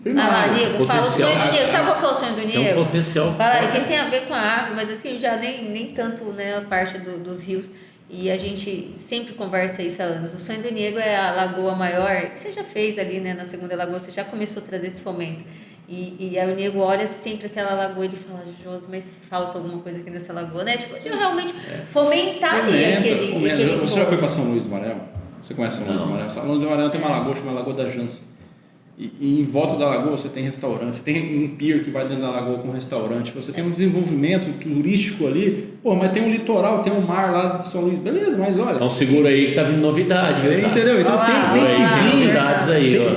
primário. Nico, fala o sonho do Nico. Sabe qual que é o sonho do Nico? Tem um potencial. Fala, que tem a ver com a água, mas assim, já nem tanto, né, a parte dos rios. E a gente sempre conversa isso há anos. O sonho do Nico é a lagoa maior. Você já fez ali, né, na segunda lagoa, você já começou a trazer esse fomento. E aí o nego olha sempre aquela lagoa e ele fala, Josi, mas falta alguma coisa aqui nessa lagoa, né? Tipo, de realmente fomentar ali aquele Você já foi para São Luís do Maranhão? Você conhece São Luís do Maranhão? São Luís do Maranhão tem uma lagoa chamada Lagoa da Jança. E em volta da lagoa você tem restaurante, você tem um pier que vai dentro da lagoa com um restaurante, você tem um desenvolvimento turístico ali, mas tem um litoral, tem um mar lá de São Luís, beleza, mas olha... Então segura aí que tá vindo novidade, viu? Entendeu? Então tem que vir... novidades aí, ó.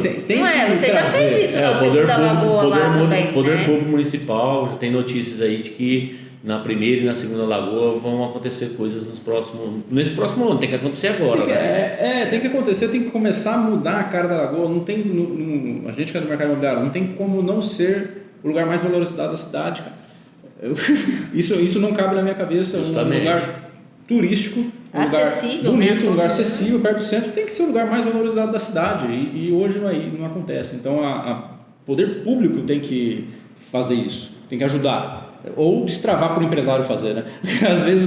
Você já fez isso na segunda lagoa lá também, Poder Público Municipal, tem notícias aí de que na primeira e na segunda lagoa vão acontecer coisas nesse próximo ano, tem que acontecer agora. Tem que acontecer, tem que começar a mudar a cara da lagoa. Não tem, a gente que é do mercado imobiliário, não tem como não ser o lugar mais valorizado da cidade, cara. Isso não cabe na minha cabeça. Justamente. Um lugar turístico, um acessível, lugar bonito, né? um lugar acessível, perto do centro, tem que ser o lugar mais valorizado da cidade. E hoje não acontece. Então, o poder público tem que fazer isso, tem que ajudar. Ou destravar para o empresário fazer, né? Às vezes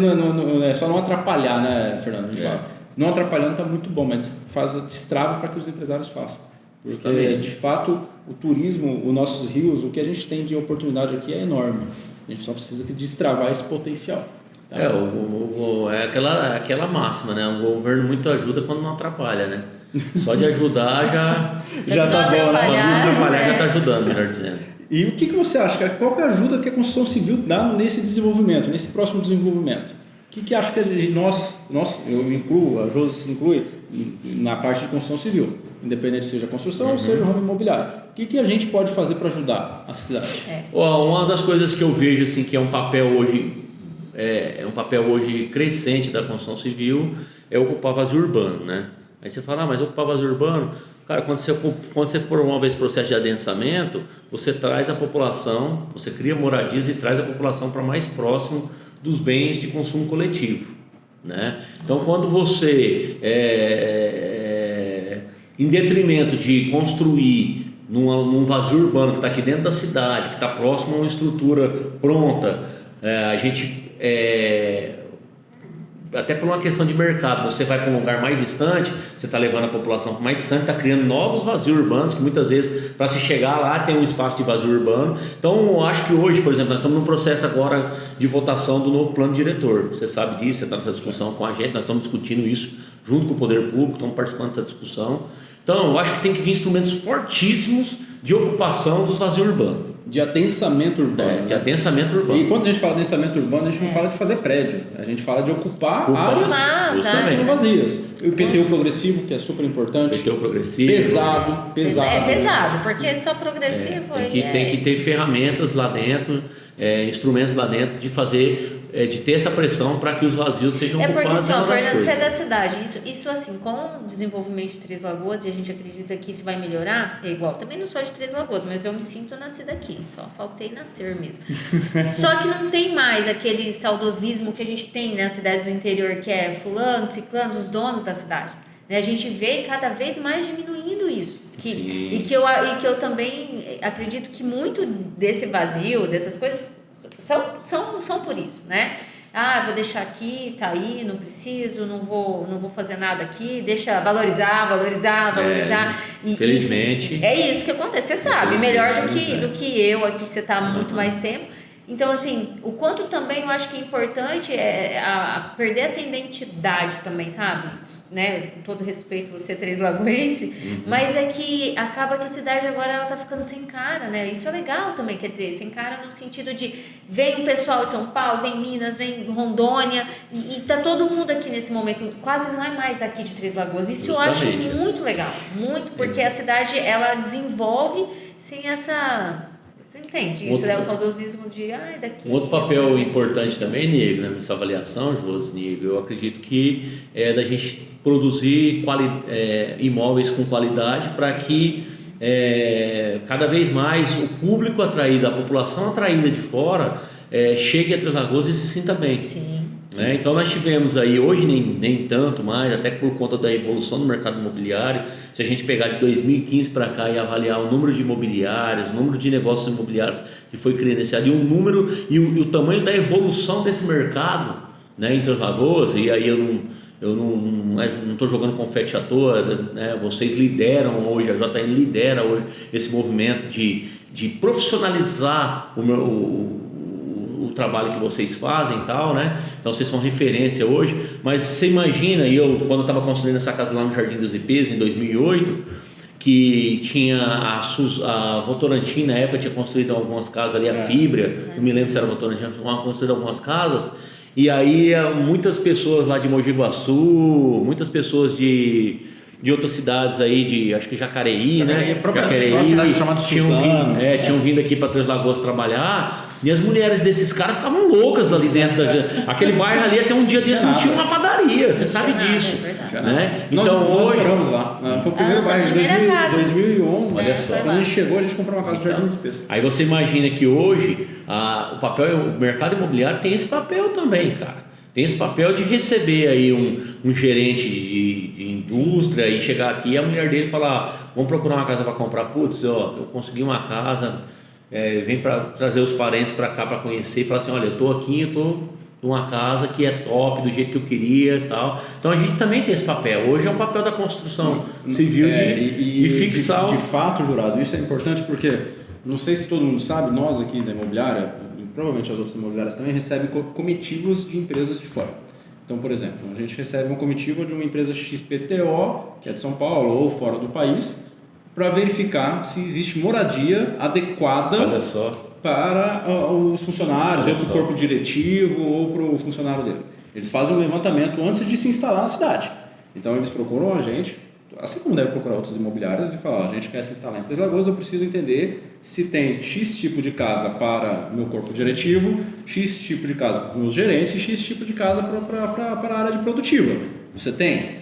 é só não atrapalhar, né, Fernando? A gente fala. Não atrapalhando está muito bom, mas destrava para que os empresários façam. Porque, de fato, o turismo, os nossos rios, o que a gente tem de oportunidade aqui é enorme. A gente só precisa destravar esse potencial. Tá? É aquela máxima, né? O governo muito ajuda quando não atrapalha, né? Só de ajudar já tá bom, né? Só de não atrapalhar já está ajudando, melhor dizendo. E o que você acha? Qual que é a ajuda que a construção civil dá nesse desenvolvimento, nesse próximo desenvolvimento? O que acha que eu me incluo, a Josi se inclui na parte de construção civil, independente seja construção ou seja ramo imobiliário. O que a gente pode fazer para ajudar a cidade? Uma das coisas que eu vejo assim, que é um papel hoje crescente da construção civil é ocupar vazio urbano, né? Aí você fala, mas ocupar vazio urbano... Cara, quando você promove esse processo de adensamento, você traz a população, você cria moradias e traz a população para mais próximo dos bens de consumo coletivo, né? Então, quando você, em detrimento de construir num vazio urbano que está aqui dentro da cidade, que está próximo a uma estrutura pronta, a gente... até por uma questão de mercado, você vai para um lugar mais distante, você está levando a população mais distante, está criando novos vazios urbanos, que muitas vezes para se chegar lá tem um espaço de vazio urbano. Então eu acho que hoje, por exemplo, nós estamos num processo agora de votação do novo plano diretor, você sabe disso, você está nessa discussão com a gente, nós estamos discutindo isso junto com o poder público, estamos participando dessa discussão. Então eu acho que tem que vir instrumentos fortíssimos de ocupação dos vazios urbanos. De adensamento urbano. De adensamento urbano. E quando a gente fala de adensamento urbano, a gente não fala de fazer prédio. A gente fala de ocupar áreas que estão vazias. O IPTU progressivo, que é super importante. IPTU progressivo. Pesado. É pesado, porque só progressivo... Tem que ter ferramentas lá dentro, instrumentos lá dentro de fazer... de ter essa pressão para que os vazios sejam ocupados. Porque, Fernando, você é da cidade. Isso assim, com o desenvolvimento de Três Lagoas, e a gente acredita que isso vai melhorar, é igual. Também não sou de Três Lagoas, mas eu me sinto nascida aqui. Só faltei nascer mesmo. Só que não tem mais aquele saudosismo que a gente tem nas cidades do interior, que é fulano, ciclano, os donos da cidade. A gente vê cada vez mais diminuindo isso. E que eu também acredito que muito desse vazio, dessas coisas... São por isso, né? Vou deixar aqui, tá aí, não preciso, não vou fazer nada aqui, deixa valorizar. Infelizmente. É isso que acontece, você sabe, melhor do que eu aqui, que você tá há muito mais tempo. Então, assim, o quanto também eu acho que é importante a perder essa identidade também, sabe? Né? Com todo respeito, você é Três Lagoense, mas é que acaba que a cidade agora ela tá ficando sem cara, né? Isso é legal também, quer dizer, sem cara no sentido de vem o pessoal de São Paulo, vem Minas, vem Rondônia, e tá todo mundo aqui nesse momento, quase não é mais daqui de Três Lagoas. Isso Justamente. eu acho muito legal, muito, porque a cidade ela desenvolve sem essa... Você entende? Isso é o saudosismo de daqui. Um outro papel importante também, Nego, nessa avaliação, Nego, eu acredito que é da gente produzir imóveis com qualidade para que cada vez mais o público atraído, a população atraída de fora chegue a Três Lagoas e se sinta bem. Sim. Né? Então nós tivemos aí, hoje nem tanto mais, até por conta da evolução do mercado imobiliário, se a gente pegar de 2015 para cá e avaliar o número de imobiliários, o número de negócios imobiliários que foi credenciado e o número e o tamanho da evolução desse mercado, né, em Três Lagoas, e aí eu não estou jogando confete à toa, né? Vocês lideram hoje, a JN lidera hoje esse movimento de profissionalizar o trabalho que vocês fazem e tal, né? Então vocês são referência hoje, mas você imagina, quando eu estava construindo essa casa lá no Jardim dos Ipês em 2008, que tinha a Votorantim na época tinha construído algumas casas ali, a Fibra, não me lembro se era a Votorantim, tinha construído algumas casas, e aí muitas pessoas lá de Mogi Guaçu, muitas pessoas de outras cidades aí, acho que Jacareí, né? Jacareí, cidade chamada Suzano. Tinham vindo aqui para Três Lagoas trabalhar, e as mulheres desses caras ficavam loucas ali dentro. Aquele bairro ali até um dia desse não tinha uma padaria, você sabe disso. Né? Então nós hoje. moramos lá. Foi o primeiro bairro em 2011. Olha só. Quando a gente chegou, a gente comprou uma casa no Jardim dos Ipês. Aí você imagina que hoje o mercado imobiliário tem esse papel também, cara. Tem esse papel de receber aí um gerente de indústria e chegar aqui e a mulher dele falar: vamos procurar uma casa para comprar. Putz, eu consegui uma casa, vem para trazer os parentes para cá para conhecer e falar assim: olha, eu tô numa casa que é top, do jeito que eu queria e tal. Então a gente também tem esse papel. Hoje é um papel da construção civil de fixar. De fato, Jurado, isso é importante porque, não sei se todo mundo sabe, nós aqui da imobiliária, provavelmente as outras imobiliárias também recebem comitivos de empresas de fora. Então, por exemplo, a gente recebe uma comitiva de uma empresa XPTO, que é de São Paulo ou fora do país, para verificar se existe moradia adequada para os funcionários, ou para o corpo diretivo, ou para o funcionário dele. Eles fazem um levantamento antes de se instalar na cidade. Então, eles procuram a gente, assim como deve procurar outras imobiliárias, e falar: a gente quer se instalar em Três Lagoas, eu preciso entender se tem X tipo de casa para meu corpo diretivo, X tipo de casa para os meus gerentes e X tipo de casa para a área de produtiva. Você tem?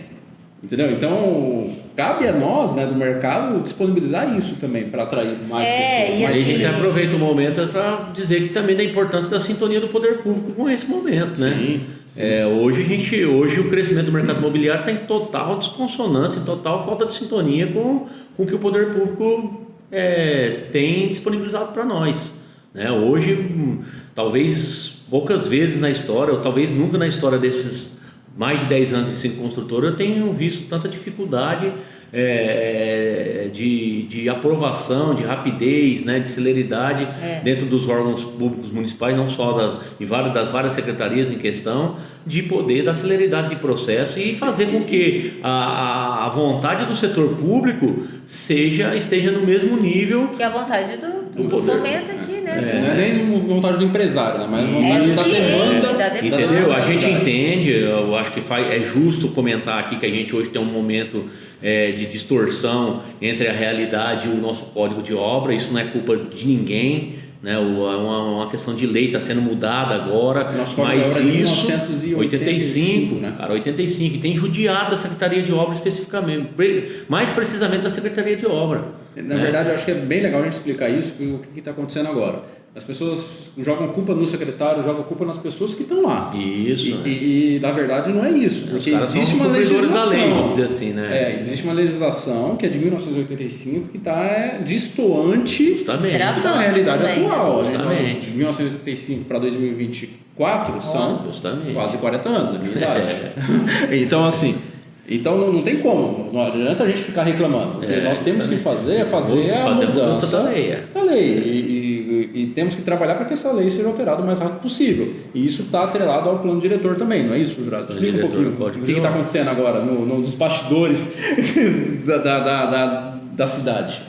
Entendeu? Então, cabe a nós, né, do mercado, disponibilizar isso também para atrair mais pessoas. E Aí a gente assim, aproveita o momento para dizer que também da importância da sintonia do poder público com esse momento, né? Sim. Hoje o crescimento do mercado imobiliário está em total desconsonância, em total falta de sintonia com o que o poder público tem disponibilizado para nós, né? Hoje, talvez poucas vezes na história, ou talvez nunca na história desses mais de 10 anos de ser construtor, eu tenho visto tanta dificuldade de aprovação, de rapidez, né, de celeridade dentro dos órgãos públicos municipais, não só das várias secretarias em questão, de poder dar celeridade de processo e fazer com que a vontade do setor público esteja no mesmo nível que a vontade do fomento aqui, né? Não é nem vontade do empresário, né? Mas a vontade da demanda. Entendeu? A gente entende, eu acho que é justo comentar aqui que a gente hoje tem um momento de distorção entre a realidade e o nosso código de obra. Isso não é culpa de ninguém, né? Uma questão de lei está sendo mudada agora, mas isso 85, né? Cara, 85, e tem judiado da Secretaria de Obra especificamente, mais precisamente da Secretaria de Obra. Na verdade, eu acho que é bem legal a gente explicar isso, o que está acontecendo agora. As pessoas jogam culpa no secretário, jogam culpa nas pessoas que estão lá. Isso. E na verdade não é isso. Porque existe uma legislação. Da lei, vamos dizer assim, né? Existe uma legislação que é de 1985 que está distoante da realidade atual. Justamente. De 1985 para 2024 são quase 40 anos, a minha idade. Então, assim. Então não tem como, não adianta a gente ficar reclamando. O que nós temos que fazer é fazer a mudança da lei. Da lei. e temos que trabalhar para que essa lei seja alterada o mais rápido possível. E isso está atrelado ao plano diretor também, não é isso, Jurado? Explica um pouquinho o que está acontecendo agora nos bastidores da cidade.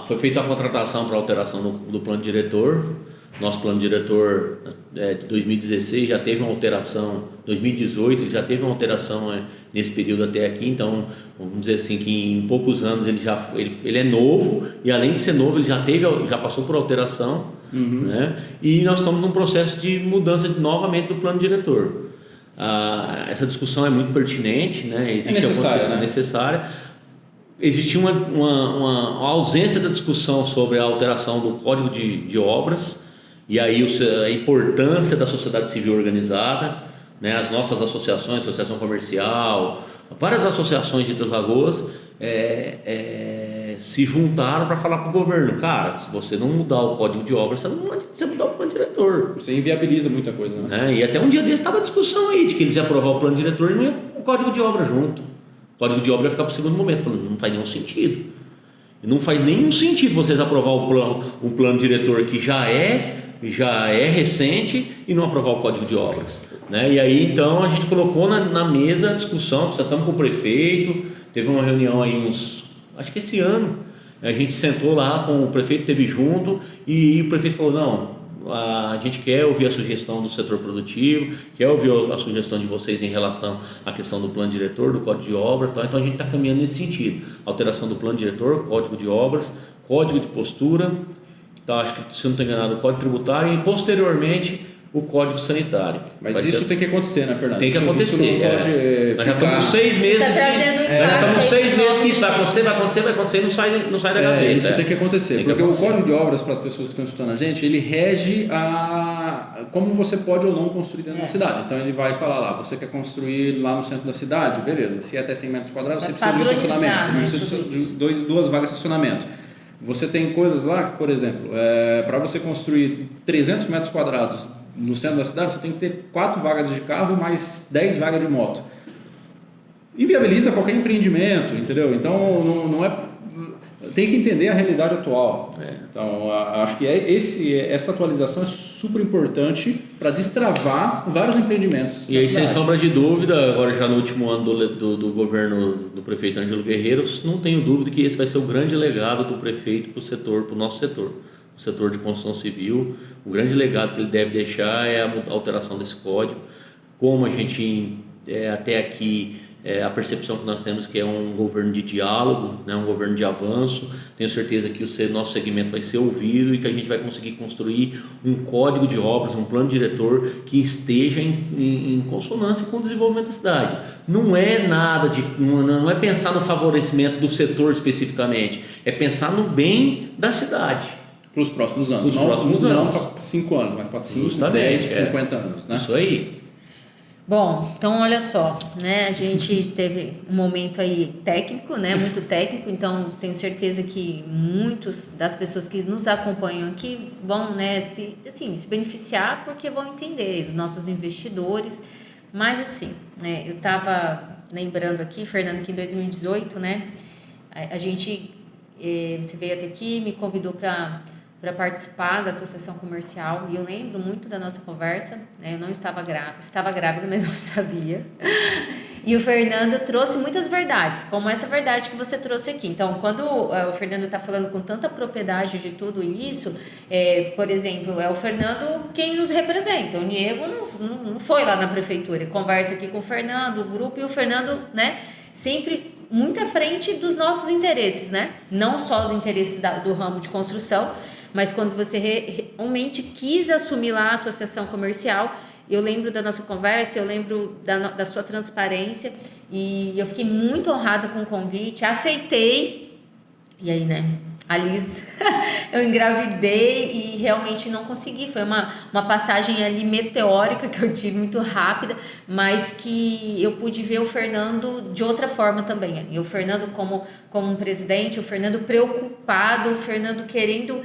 Foi feita a contratação para alteração do plano diretor. Nosso plano diretor de 2016 já teve uma alteração, 2018 ele já teve uma alteração nesse período até aqui, então vamos dizer assim que em poucos anos ele é novo, e além de ser novo ele já passou por alteração, né? E nós estamos num processo de mudança novamente do plano diretor. Essa discussão é muito pertinente, né? Existe alguma discussão necessária. Existia uma ausência da discussão sobre a alteração do Código de Obras, e aí a importância da sociedade civil organizada, né? As nossas associações, Associação Comercial, várias associações de Três Lagoas se juntaram para falar para o governo: cara, se você não mudar o Código de Obras, você não adianta você mudar o plano diretor. Você inviabiliza muita coisa, né? E até um dia desse estava a discussão aí de que eles iam aprovar o plano diretor e não ia o Código de Obras junto. O Código de Obras ia ficar para o segundo momento. Falando, não faz nenhum sentido. Não faz nenhum sentido vocês aprovar um plano diretor que já é recente e não aprovar o Código de Obras, né? E aí então a gente colocou na mesa a discussão, já estamos com o prefeito, teve uma reunião aí acho que esse ano, a gente sentou lá com o prefeito, teve junto, e o prefeito falou: não, a gente quer ouvir a sugestão do setor produtivo, quer ouvir a sugestão de vocês em relação à questão do plano diretor, do Código de Obras, tá? Então a gente está caminhando nesse sentido: alteração do plano diretor, Código de Obras, Código de Postura, então, acho que, se eu não estou enganado, o Código Tributário e posteriormente o Código Sanitário. Mas isso tem que acontecer, né, Fernando? Tem que acontecer. Isso não pode Nós já estamos 6 meses. Nós já estamos 6 meses que isso vai acontecer e não sai da gaveta. Isso tem que acontecer. Porque o Código de Obras, para as pessoas que estão escutando a gente, ele rege como você pode ou não construir dentro da cidade. Então ele vai falar lá: você quer construir lá no centro da cidade? Beleza. Se é até 100 metros quadrados, você precisa de um estacionamento. Você precisa de 2 vagas de estacionamento. Você tem coisas lá que, por exemplo, para você construir 300 metros quadrados no centro da cidade, você tem que ter 4 vagas de carro mais 10 vagas de moto. Inviabiliza qualquer empreendimento, entendeu? Então, não é... Tem que entender a realidade atual. Então, acho que essa atualização é super importante para destravar vários empreendimentos. E aí, sem sombra de dúvida, agora já no último ano do governo do prefeito Ângelo Guerreiro, não tenho dúvida que esse vai ser o grande legado do prefeito para o nosso setor. O setor de construção civil, o grande legado que ele deve deixar é a alteração desse código. Como a gente até aqui... a percepção que nós temos que é um governo de diálogo, né, um governo de avanço. Tenho certeza que nosso segmento vai ser ouvido e que a gente vai conseguir construir um código de obras, um plano diretor que esteja em consonância com o desenvolvimento da cidade. Não é nada não é pensar no favorecimento do setor especificamente, é pensar no bem da cidade. Para os próximos anos. Não para 5 anos, mas para 5, 10, 50 anos. Né? Isso aí. Bom, então olha só, né? A gente teve um momento aí técnico, né? Muito técnico, então tenho certeza que muitos das pessoas que nos acompanham aqui vão, né, se beneficiar, porque vão entender, os nossos investidores. Mas assim, né, eu estava lembrando aqui, Fernando, que em 2018, né, a gente, você veio até aqui, me convidou para participar da associação comercial, e eu lembro muito da nossa conversa, né? Eu não estava grávida, mas não sabia, e o Fernando trouxe muitas verdades, como essa verdade que você trouxe aqui. Então, quando o Fernando está falando com tanta propriedade de tudo isso, por exemplo, é o Fernando quem nos representa. O Diego não foi lá na prefeitura, ele conversa aqui com o Fernando, o grupo, e o Fernando, né, sempre muito à frente dos nossos interesses, né? Não só os interesses do ramo de construção, mas quando você realmente quis assumir lá a associação comercial, eu lembro da nossa conversa, eu lembro da sua transparência, e eu fiquei muito honrada com o convite, aceitei, e aí, né, a Liz, eu engravidei e realmente não consegui, foi uma passagem ali meteórica que eu tive, muito rápida, mas que eu pude ver o Fernando de outra forma também, e o Fernando como um presidente, o Fernando preocupado, o Fernando querendo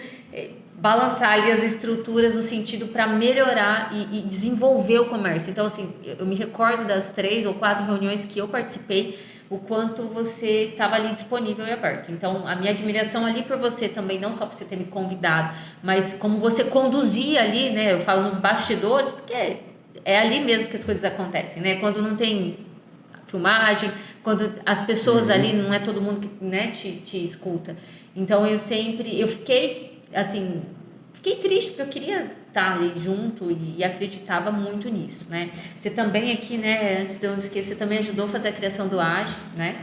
balançar ali as estruturas no sentido para melhorar e desenvolver o comércio. Então, assim, eu me recordo das 3 ou 4 reuniões que eu participei o quanto você estava ali disponível e aberto. Então, a minha admiração ali por você também, não só por você ter me convidado, mas como você conduzia ali, né? Eu falo nos bastidores, porque é ali mesmo que as coisas acontecem, né? Quando não tem filmagem, quando as pessoas ali, não é todo mundo que, né, te escuta. Então, eu fiquei, assim, fiquei triste, porque eu queria estar ali junto e acreditava muito nisso, né? Você também aqui, né, antes de eu esquecer, você também ajudou a fazer a criação do AGE, né?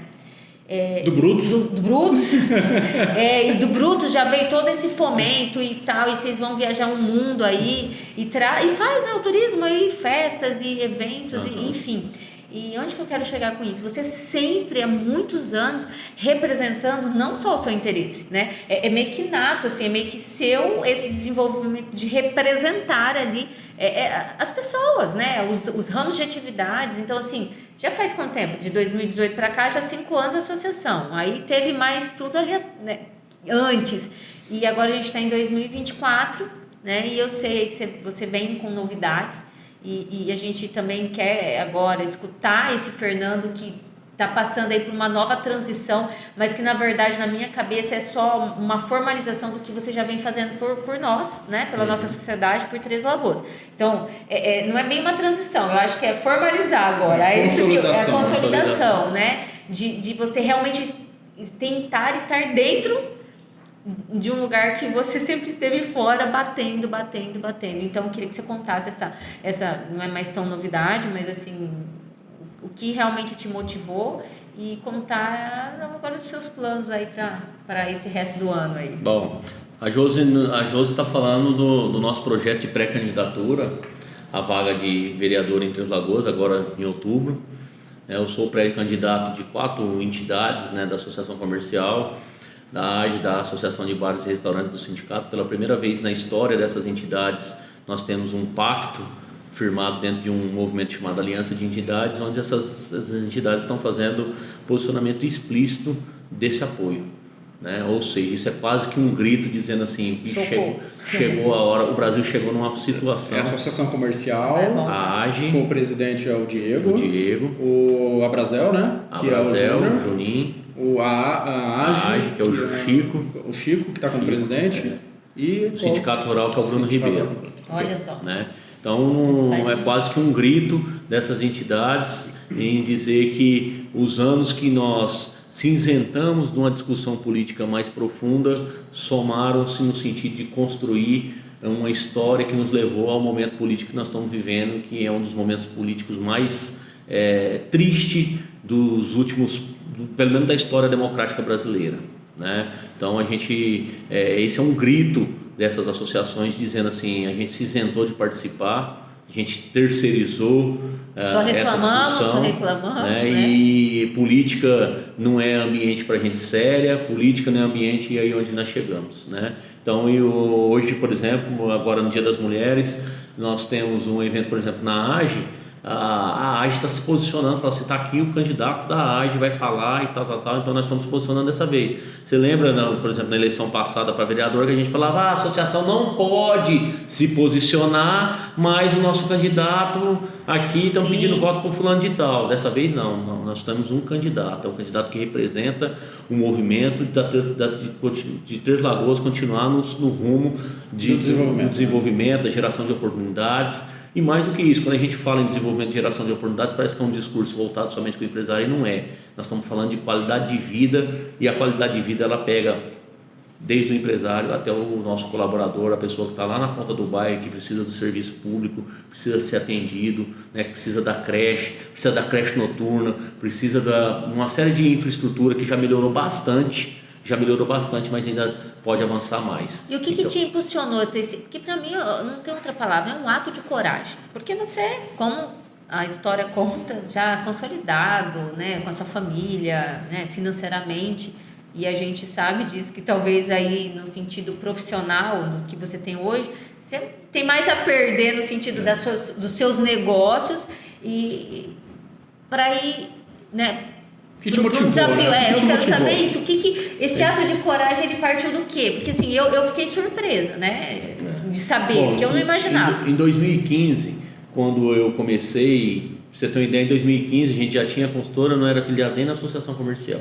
Do Brutus? Do Brutus. E do Brutus já veio todo esse fomento e tal, e vocês vão viajar um mundo aí, e faz, né, o turismo aí, festas e eventos, e, enfim... E onde que eu quero chegar com isso? Você sempre, há muitos anos, representando não só o seu interesse, né? É meio que nato, assim, é meio que seu esse desenvolvimento de representar ali as pessoas, né? Os ramos de atividades. Então, assim, já faz quanto tempo? De 2018 para cá, já 5 anos a associação. Aí teve mais tudo ali, né, antes. E agora a gente está em 2024, né? E eu sei que você vem com novidades. E a gente também quer agora escutar esse Fernando que está passando aí por uma nova transição, mas que na verdade na minha cabeça é só uma formalização do que você já vem fazendo por nós, né? Pela nossa sociedade, por Três Lagoas. Então, não é bem uma transição, eu acho que é formalizar agora, é isso que é a consolidação, né? De você realmente tentar estar dentro de um lugar que você sempre esteve fora, batendo. Então eu queria que você contasse essa não é mais tão novidade, mas assim, o que realmente te motivou e contar agora os seus planos aí para esse resto do ano aí. Bom, a Josi está falando do nosso projeto de pré-candidatura à vaga de vereador em Três Lagoas, agora em outubro. Eu sou pré-candidato de 4 entidades, né, da Associação Comercial, da AGE, da Associação de Bares e Restaurantes do Sindicato. Pela primeira vez na história dessas entidades, nós temos um pacto firmado dentro de um movimento chamado Aliança de Entidades, onde essas entidades estão fazendo posicionamento explícito desse apoio, né? Ou seja, isso é quase que um grito dizendo assim, que chegou a hora, o Brasil chegou numa situação... É a Associação Comercial, a AGE, com o presidente é o Diego, o Abrazel, né? O Juninho, a AGE, que é o Chico. O Chico, que está como presidente. E o Sindicato Rural, que é o Bruno Ribeiro. Olha só. Né? Então, é quase que um grito dessas entidades em dizer que os anos que nós cinzentamos de uma discussão política mais profunda somaram-se no sentido de construir uma história que nos levou ao momento político que nós estamos vivendo, que é um dos momentos políticos mais triste dos últimos, pelo menos da história democrática brasileira, né? Então esse é um grito dessas associações dizendo assim, a gente se isentou de participar, a gente terceirizou essa discussão, só reclamamos, né? E política não é ambiente para gente séria, política não é ambiente e aí onde nós chegamos, né? Então hoje, por exemplo, agora no Dia das Mulheres, nós temos um evento, por exemplo, na AGE. A AGE está se posicionando, fala assim, está aqui o candidato da AGE vai falar e tal, então nós estamos se posicionando dessa vez. Você lembra, por exemplo, na eleição passada para vereador, que a gente falava, a associação não pode se posicionar, mas o nosso candidato aqui estão pedindo voto para o fulano de tal. Dessa vez não, nós temos um candidato, é o candidato que representa o movimento de Três Lagoas continuar no rumo do desenvolvimento, da geração de oportunidades. E mais do que isso, quando a gente fala em desenvolvimento de geração de oportunidades, parece que é um discurso voltado somente para o empresário, e não é. Nós estamos falando de qualidade de vida, e a qualidade de vida ela pega desde o empresário até o nosso colaborador, a pessoa que está lá na ponta do bairro, que precisa do serviço público, precisa ser atendido, né, que precisa da creche noturna, precisa de uma série de infraestrutura que já melhorou bastante, mas ainda pode avançar mais. E o que te impulsionou a ter esse... Porque para mim, não tem outra palavra, é um ato de coragem. Porque você, como a história conta, já consolidado, né, com a sua família, né, financeiramente, e a gente sabe disso, que talvez aí no sentido profissional do que você tem hoje, você tem mais a perder no sentido dos seus negócios e para ir, né, que te motivou, desafio, né? Eu quero saber isso. Esse ato de coragem, ele partiu do quê? Porque assim, eu fiquei surpresa, né? De saber, que eu não imaginava. Em 2015, quando eu comecei você ter uma ideia, em 2015 a gente já tinha a consultora, não era afiliado nem na associação comercial.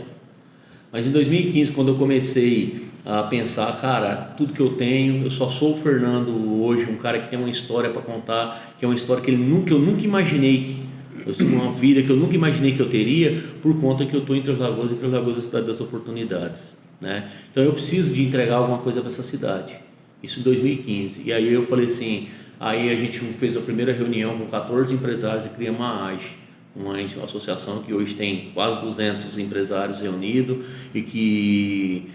Mas em 2015, quando eu comecei a pensar, cara, tudo que eu tenho, eu só sou o Fernando hoje, um cara que tem uma história para contar, que é uma história que eu nunca imaginei, eu sou uma vida que eu nunca imaginei que eu teria, por conta que eu estou em Três Lagoas, e Três Lagoas é a cidade das oportunidades, né? Então eu preciso de entregar alguma coisa para essa cidade, isso em 2015. E aí eu falei assim, aí a gente fez a primeira reunião com 14 empresários e criamos uma AGE, uma associação que hoje tem quase 200 empresários reunidos e que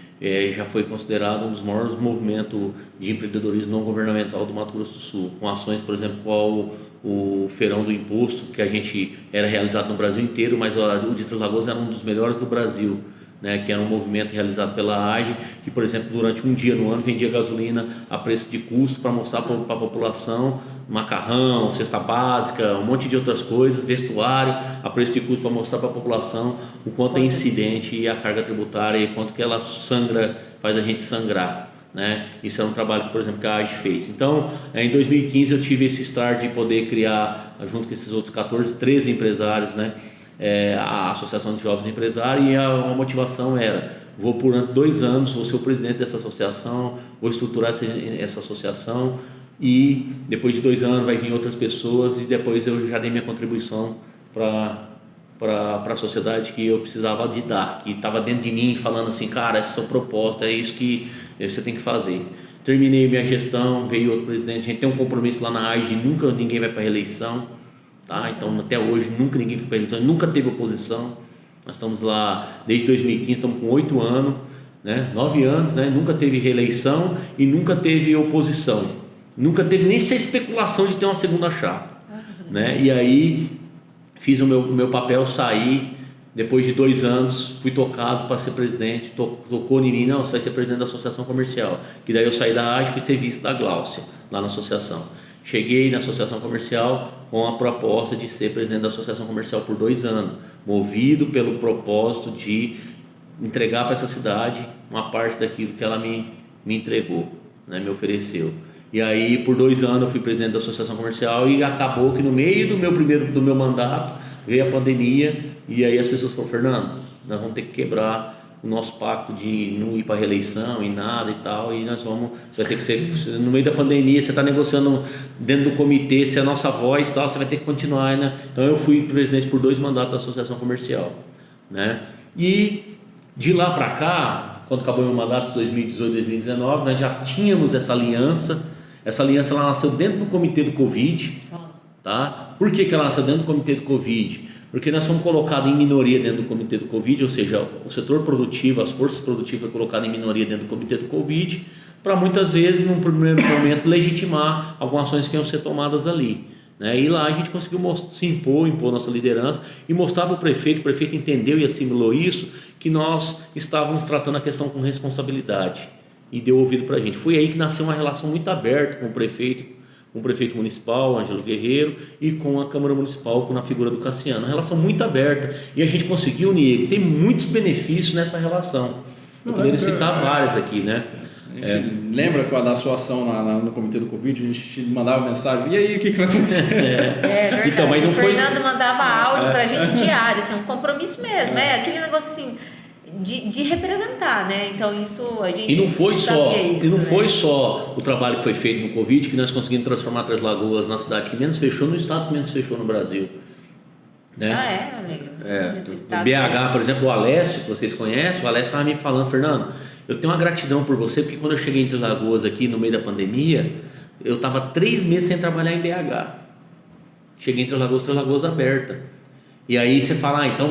já foi considerado um dos maiores movimentos de empreendedorismo não governamental do Mato Grosso do Sul, com ações, por exemplo, qual o Feirão do Imposto, que a gente era realizado no Brasil inteiro, mas o de Três Lagoas era um dos melhores do Brasil, né, que era um movimento realizado pela AGE, que, por exemplo, durante um dia no ano vendia gasolina a preço de custo para mostrar para a população macarrão, cesta básica, um monte de outras coisas, vestuário a preço de custo para mostrar para a população o quanto é incidente e a carga tributária e quanto que ela sangra, faz a gente sangrar, né? Isso é um trabalho que, por exemplo, que a AGE fez. Então, em 2015 eu tive esse start de poder criar, junto com esses outros 13 empresários, né, a Associação de Jovens Empresários, e a motivação era: vou por 2 anos, vou ser o presidente dessa associação, vou estruturar essa associação, e depois de 2 anos vai vir outras pessoas, e depois eu já dei minha contribuição para a sociedade que eu precisava de dar, que estava dentro de mim falando assim, cara, essa é a sua proposta, é isso que você tem que fazer. Terminei minha gestão, veio outro presidente, a gente tem um compromisso lá na AGE, nunca ninguém vai para reeleição, tá? Então até hoje nunca ninguém foi para reeleição, nunca teve oposição. Nós estamos lá desde 2015, estamos com 8 anos, né? 9 anos, né? Nunca teve reeleição e nunca teve oposição. Nunca teve nem essa especulação de ter uma segunda chapa, né? E aí fiz o meu papel, saí, depois de 2 anos fui tocado para ser presidente, tocou em mim, não, você vai ser presidente da associação comercial, que daí eu saí da AGE e fui ser vice da Gláucia, lá na associação. Cheguei na associação comercial com a proposta de ser presidente da associação comercial por 2 anos, movido pelo propósito de entregar para essa cidade uma parte daquilo que ela me entregou, né, me ofereceu. E aí por 2 anos eu fui presidente da associação comercial, e acabou que no meio do meu mandato veio a pandemia, e aí as pessoas falaram: Fernando, nós vamos ter que quebrar o nosso pacto de não ir para reeleição e nada e tal, e você vai ter que ser, no meio da pandemia você está negociando dentro do comitê, se é a nossa voz e tal, você vai ter que continuar, né? Então eu fui presidente por 2 mandatos da associação comercial, né? E de lá para cá, quando acabou meu mandato, 2018, 2019, nós já tínhamos essa aliança. Essa aliança ela nasceu dentro do comitê do Covid, tá? Por que ela nasceu dentro do comitê do Covid? Porque nós fomos colocados em minoria dentro do comitê do Covid, ou seja, o setor produtivo, as forças produtivas foi colocado em minoria dentro do comitê do Covid, para muitas vezes, num primeiro momento, legitimar algumas ações que iam ser tomadas ali, né? E lá a gente conseguiu se impor nossa liderança e mostrar para o prefeito entendeu e assimilou isso, que nós estávamos tratando a questão com responsabilidade, e deu ouvido para a gente. Foi aí que nasceu uma relação muito aberta com o prefeito municipal, Ângelo Guerreiro, e com a Câmara Municipal, na figura do Cassiano. Uma relação muito aberta, e a gente conseguiu unir. Tem muitos benefícios nessa relação. Eu poderia citar vários aqui, né? A gente lembra da sua ação no comitê do Covid, a gente mandava mensagem: e aí, o que vai acontecer? Verdade. Então, mas não o foi... Fernando mandava áudio pra gente diário, isso é um compromisso mesmo, aquele negócio assim de representar, né? Então isso a gente não foi sabia só o trabalho que foi feito no Covid que nós conseguimos transformar Três Lagoas na cidade que menos fechou, no estado que menos fechou no Brasil, né? O BH, por exemplo, o Alessio, que vocês conhecem, o Alessio estava me falando: Fernando, eu tenho uma gratidão por você, porque quando eu cheguei em Três Lagoas aqui no meio da pandemia, eu estava 3 meses sem trabalhar em BH. Cheguei em Três Lagoas aberta. E aí você fala: então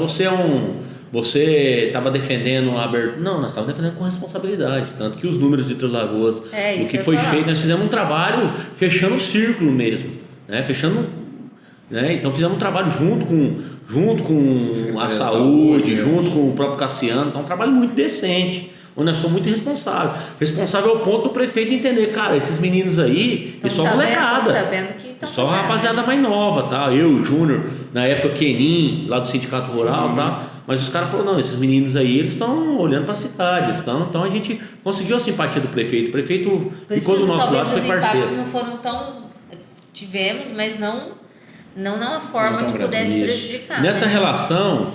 você estava defendendo a abertura. Não, nós estávamos defendendo com responsabilidade. Tanto que os números de Três Lagoas, o que foi feito, nós fizemos um trabalho fechando o círculo mesmo, né? Então fizemos um trabalho junto com a saúde, junto com o próprio Cassiano. Então um trabalho muito decente, onde nós somos muito responsável ao ponto do prefeito entender: cara, esses meninos aí, eles são molecada, só uma rapaziada mais nova, tá? Eu, o Júnior, na época o Kenin, lá do Sindicato Rural, tá? Mas os caras falaram: não, esses meninos aí, eles estão olhando para a cidade, então a gente conseguiu a simpatia do prefeito. O prefeito ficou do nosso lado, foi parceiro. Os impactos não foram tão... Tivemos, mas não não a forma que pudesse Isso. prejudicar. Nessa né? relação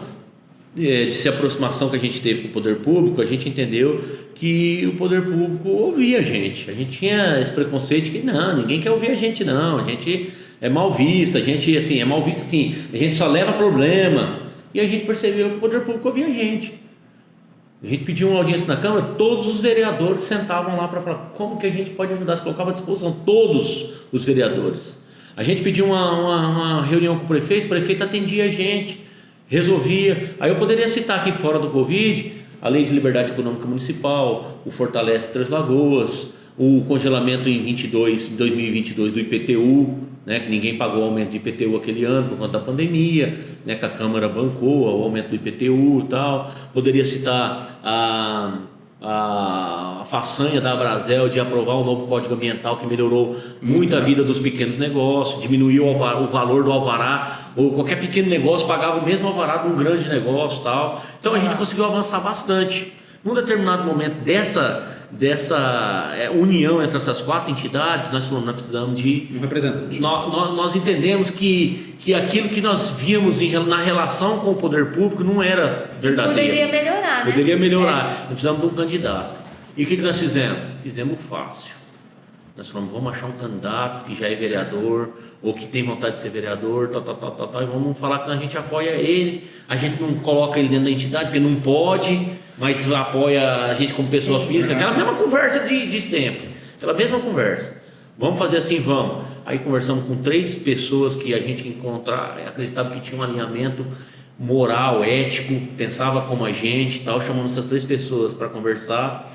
de se aproximação que a gente teve com o poder público, a gente entendeu que o poder público ouvia a gente. A gente tinha esse preconceito de que não, ninguém quer ouvir a gente não, a gente é mal vista, a gente assim, é mal vista assim, a gente só leva problema. E a gente percebeu que o poder público ouvia a gente. A gente pediu uma audiência na Câmara, todos os vereadores sentavam lá para falar como que a gente pode ajudar, se colocava à disposição, todos os vereadores. A gente pediu uma reunião com o prefeito atendia a gente, resolvia. Aí eu poderia citar aqui fora do Covid, a Lei de Liberdade Econômica Municipal, o Fortalece Três Lagoas, o congelamento em 2022 do IPTU, né, que ninguém pagou o aumento do IPTU aquele ano por conta da pandemia, né, que a Câmara bancou o aumento do IPTU e tal. Poderia citar a façanha da Abrazel de aprovar um novo Código Ambiental que melhorou muito a vida dos pequenos negócios, diminuiu o valor do alvará, ou qualquer pequeno negócio pagava o mesmo alvará de um grande negócio e tal. Então a gente conseguiu avançar bastante. Num determinado momento dessa união entre essas quatro entidades, nós falamos, nós precisamos de Um representante. Nós entendemos que aquilo que nós víamos na relação com o poder público não era verdadeiro. Poderia melhorar, né? Poderia melhorar. Nós precisamos de um candidato. E o que nós fizemos? Fizemos fácil. Nós falamos, vamos achar um candidato que já é vereador, ou que tem vontade de ser vereador, e vamos falar que a gente apoia ele, a gente não coloca ele dentro da entidade, porque não pode, mas apoia a gente como pessoa física, aquela mesma conversa de sempre, aquela mesma conversa. Vamos fazer assim, vamos. Aí conversamos com 3 pessoas que a gente acreditava que tinha um alinhamento moral, ético, pensava como a gente, tal. Chamamos essas 3 pessoas para conversar.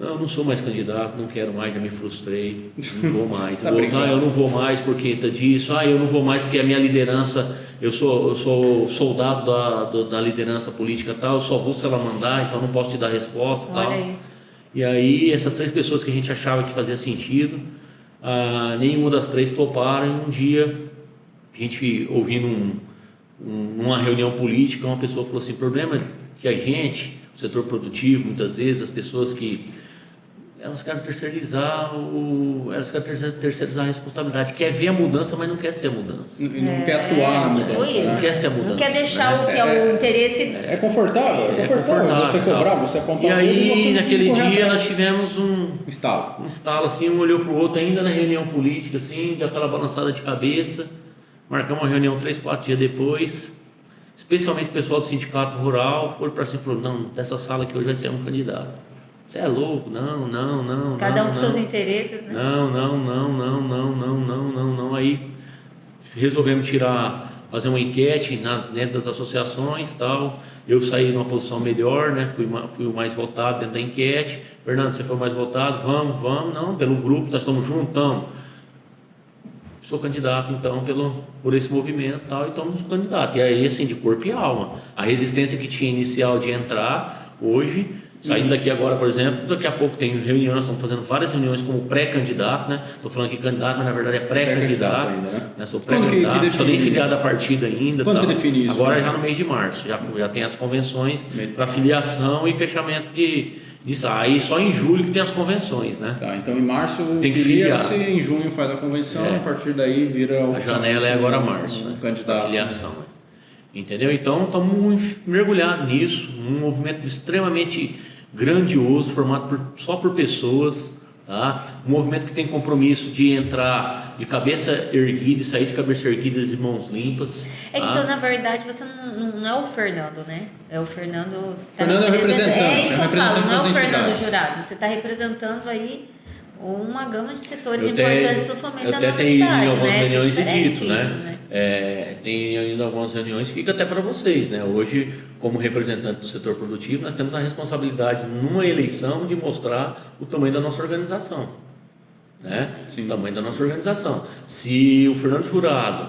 Não sou mais candidato, não quero mais, já me frustrei, não vou mais. Eu não vou mais porque disso, eu não vou mais porque a minha liderança, eu sou soldado da liderança política tal, eu só vou se ela mandar, então não posso te dar resposta tal. Olha isso. E aí essas 3 pessoas que a gente achava que fazia sentido, nenhuma das 3 toparam. E um dia, a gente ouvindo numa reunião política, uma pessoa falou assim, o problema é que a gente, o setor produtivo, muitas vezes, as pessoas que elas querem terceirizar a responsabilidade, quer ver a mudança, mas não quer ser a mudança. E não quer atuar na mudança. Isso. Não quer ser a mudança. Não quer deixar o que é o interesse. É confortável, você cobrar, você apontar. E aí, você naquele dia, atrás. nós tivemos um estalo assim, um olhou para o outro, ainda na reunião política, assim, deu aquela balançada de cabeça. Marcamos uma reunião 3, 4 dias depois. Especialmente o pessoal do sindicato rural foram para cima e falou, não, dessa sala aqui hoje vai ser um candidato. Você é louco? Não. Cada um com seus interesses, né? Não. Aí resolvemos fazer uma enquete dentro das associações, tal. Eu saí numa posição melhor, né? Fui o mais votado dentro da enquete. Fernando, você foi o mais votado? Vamos. Não, pelo grupo, nós estamos juntos, estamos. Sou candidato, então, por esse movimento, tal, e estamos candidato. E aí, assim, de corpo e alma. A resistência que tinha inicial de entrar, hoje, saindo daqui agora, por exemplo, daqui a pouco tem reunião, nós estamos fazendo várias reuniões como pré-candidato, né? Estou falando aqui candidato, mas na verdade é pré-candidato. Né? Sou pré-candidato, não sou nem filiado à partida ainda. Quando tal. que define isso? Agora já no mês de março, já tem as convenções para filiação e fechamento disso. Aí só em julho que tem as convenções, né? Tá, então em março tem que filia-se, em junho faz a convenção, a partir daí vira a janela é agora março, né? Candidato. A filiação. Entendeu? Então estamos mergulhados nisso, um movimento extremamente grandioso, formado só por pessoas, tá? Um movimento que tem compromisso de entrar de cabeça erguida e sair de cabeça erguida e mãos limpas. É que tá? então, na verdade, você não é o Fernando, né? É o Fernando. Fernando é o representante. É isso que eu falo, não é o das Fernando entidades. Jurado. Você está representando aí uma gama de setores Eu importantes para o fomento da nossa tenho ido cidade, em algumas né? reuniões Isso é e dito, diferente, né? isso, né? Tem ido em algumas reuniões, fica até para vocês, né? Hoje, como representante do setor produtivo, nós temos a responsabilidade numa eleição de mostrar o tamanho da nossa organização, né? Sim. O tamanho da nossa organização. Se o Fernando Jurado,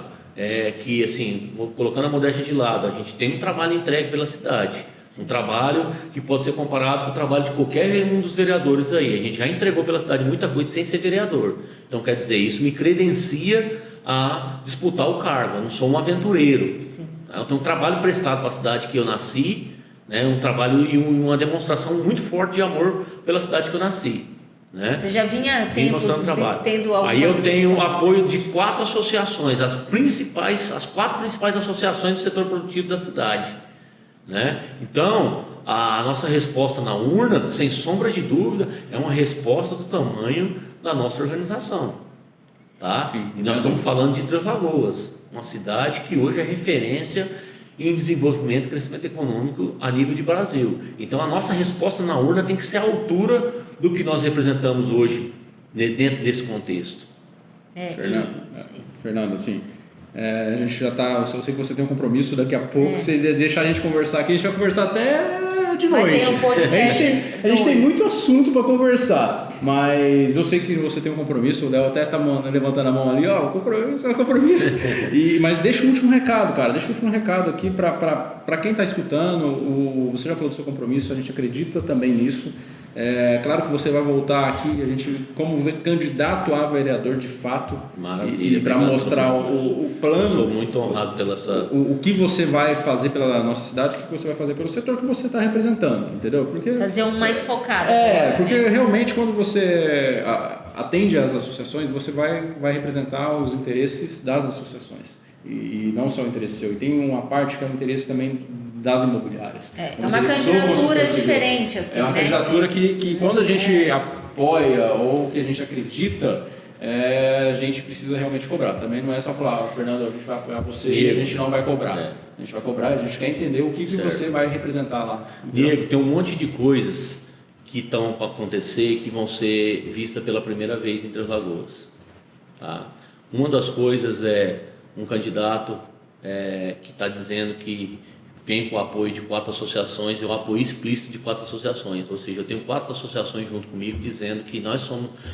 que assim, colocando a modéstia de lado, a gente tem um trabalho entregue pela cidade. Um trabalho que pode ser comparado com o trabalho de qualquer um dos vereadores aí. A gente já entregou pela cidade muita coisa sem ser vereador. Então, quer dizer, isso me credencia a disputar o cargo. Eu não sou um aventureiro. Sim. Eu tenho um trabalho prestado para a cidade que eu nasci, né? Um trabalho e uma demonstração muito forte de amor pela cidade que eu nasci. né? Você já vinha Vim mostrando trabalho. tendo algumas Aí eu tenho o questões. apoio de 4 associações, as 4 principais associações do setor produtivo da cidade, né? Então, a nossa resposta na urna, sem sombra de dúvida, é uma resposta do tamanho da nossa organização, tá? Sim. E nós estamos falando de Três Lagoas, uma cidade que hoje é referência em desenvolvimento e crescimento econômico a nível de Brasil. Então a nossa resposta na urna tem que ser à altura do que nós representamos hoje, né, dentro desse contexto. Fernando, assim, a gente já está, eu sei que você tem um compromisso, daqui a pouco você deixa a gente conversar aqui, a gente vai conversar até de Vai noite. ter um podcast a gente tem 2. muito assunto para conversar, mas eu sei que você tem um compromisso, o Léo até tá levantando a mão ali, ó, compromisso. Mas deixa o último recado, cara, deixa o último recado aqui para quem está escutando. Você já falou do seu compromisso, a gente acredita também nisso. Claro que você vai voltar aqui, a gente como candidato a vereador de fato. Maravilha. E para mostrar o plano. Sou muito honrado pela essa. O que você vai fazer pela nossa cidade, o que você vai fazer pelo setor que você está representando, entendeu? Porque Fazer um mais focado. porque realmente quando você atende às associações, você vai representar os interesses das associações e não só o interesse seu. E tem uma parte que é o interesse também das imobiliárias. É uma candidatura diferente, assim, é uma candidatura que quando a gente apoia ou que a gente acredita, a gente precisa realmente cobrar. Também não é só falar, Fernando, a gente vai apoiar você e a gente não vai cobrar. A gente vai cobrar, a gente quer entender o que você vai representar lá. Diego, tem um monte de coisas que estão para acontecer que vão ser vistas pela primeira vez em Três Lagoas. Tá? Uma das coisas é um candidato que está dizendo que vem com o apoio de 4 associações, é um apoio explícito de 4 associações, ou seja, eu tenho 4 associações junto comigo dizendo que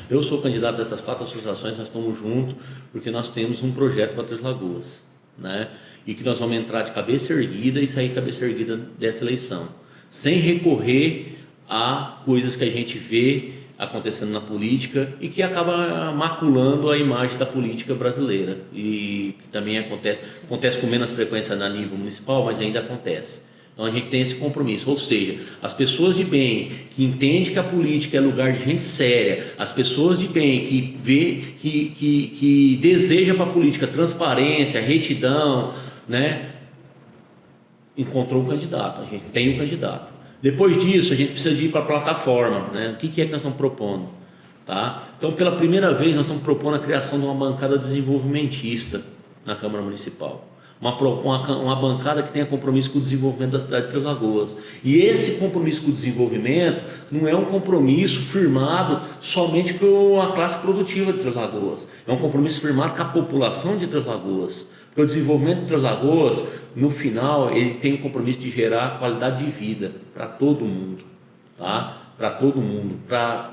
eu sou candidato dessas 4 associações, nós estamos juntos porque nós temos um projeto para Três Lagoas, né? E que nós vamos entrar de cabeça erguida e sair cabeça erguida dessa eleição, sem recorrer a coisas que a gente vê acontecendo na política e que acaba maculando a imagem da política brasileira e que também acontece com menos frequência na nível municipal, mas ainda acontece. Então a gente tem esse compromisso, ou seja, as pessoas de bem que entendem que a política é lugar de gente séria, as pessoas de bem que vê que deseja para a política transparência, retidão, né? Encontrou um candidato, a gente tem um candidato. Depois disso, a gente precisa de ir para a plataforma, né? O que é que nós estamos propondo? Tá? Então, pela primeira vez, nós estamos propondo a criação de uma bancada desenvolvimentista na Câmara Municipal. Uma bancada que tenha compromisso com o desenvolvimento da cidade de Três Lagoas. E esse compromisso com o desenvolvimento não é um compromisso firmado somente com a classe produtiva de Três Lagoas. É um compromisso firmado com a população de Três Lagoas. Porque o desenvolvimento de Três Lagoas, no final, ele tem o compromisso de gerar qualidade de vida para todo mundo, tá? Para todo mundo, para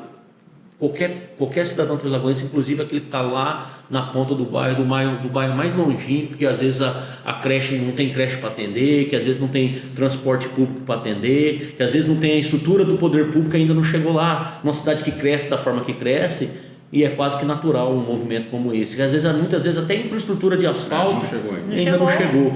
qualquer cidadão treslagoense, inclusive aquele que está lá na ponta do bairro mais longínquo, que às vezes a creche não tem creche para atender, que às vezes não tem transporte público para atender, que às vezes não tem a estrutura do poder público, ainda não chegou lá. Uma cidade que cresce da forma que cresce, e é quase que natural um movimento como esse. Que às vezes, muitas vezes até infraestrutura de asfalto ainda não chegou.